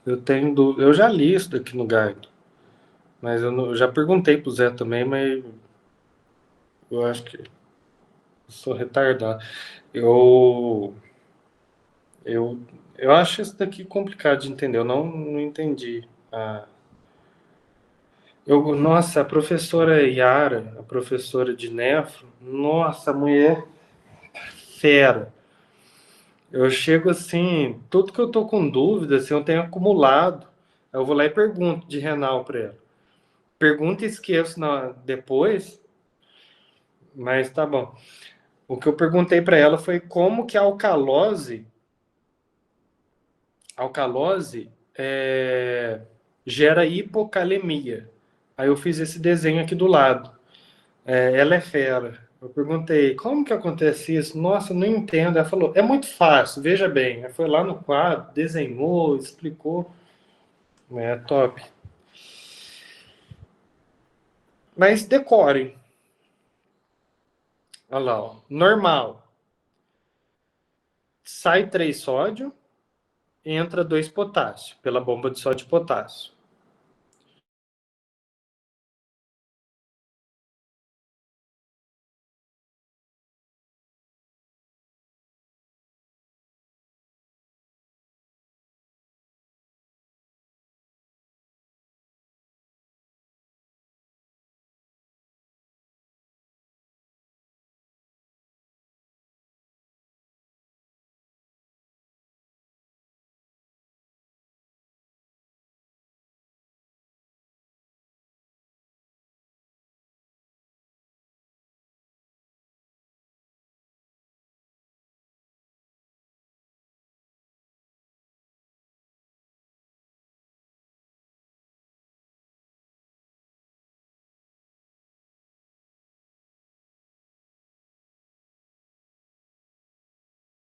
Speaker 1: Eu já li isso daqui no Guide, mas eu já perguntei pro Zé também, mas eu acho que eu sou retardado. Eu, eu, eu acho isso daqui complicado de entender. Eu não entendi. Nossa, a professora Yara, a professora de nefro, nossa, a mulher fera. Eu chego assim, tudo que eu tô com dúvida, assim, eu tenho acumulado. Eu vou lá e pergunto de renal para ela. Pergunto e esqueço depois, mas tá bom. O que eu perguntei para ela foi como que a alcalose gera hipocalemia. Aí eu fiz esse desenho aqui do lado. Ela é fera. Eu perguntei, como que acontece isso? Nossa, eu não entendo. Ela falou, é muito fácil, veja bem. Ela foi lá no quadro, desenhou, explicou. É top. Mas decorem. Olha lá, ó. Normal. Sai 3 sódio, entra 2 potássio, pela bomba de sódio e potássio.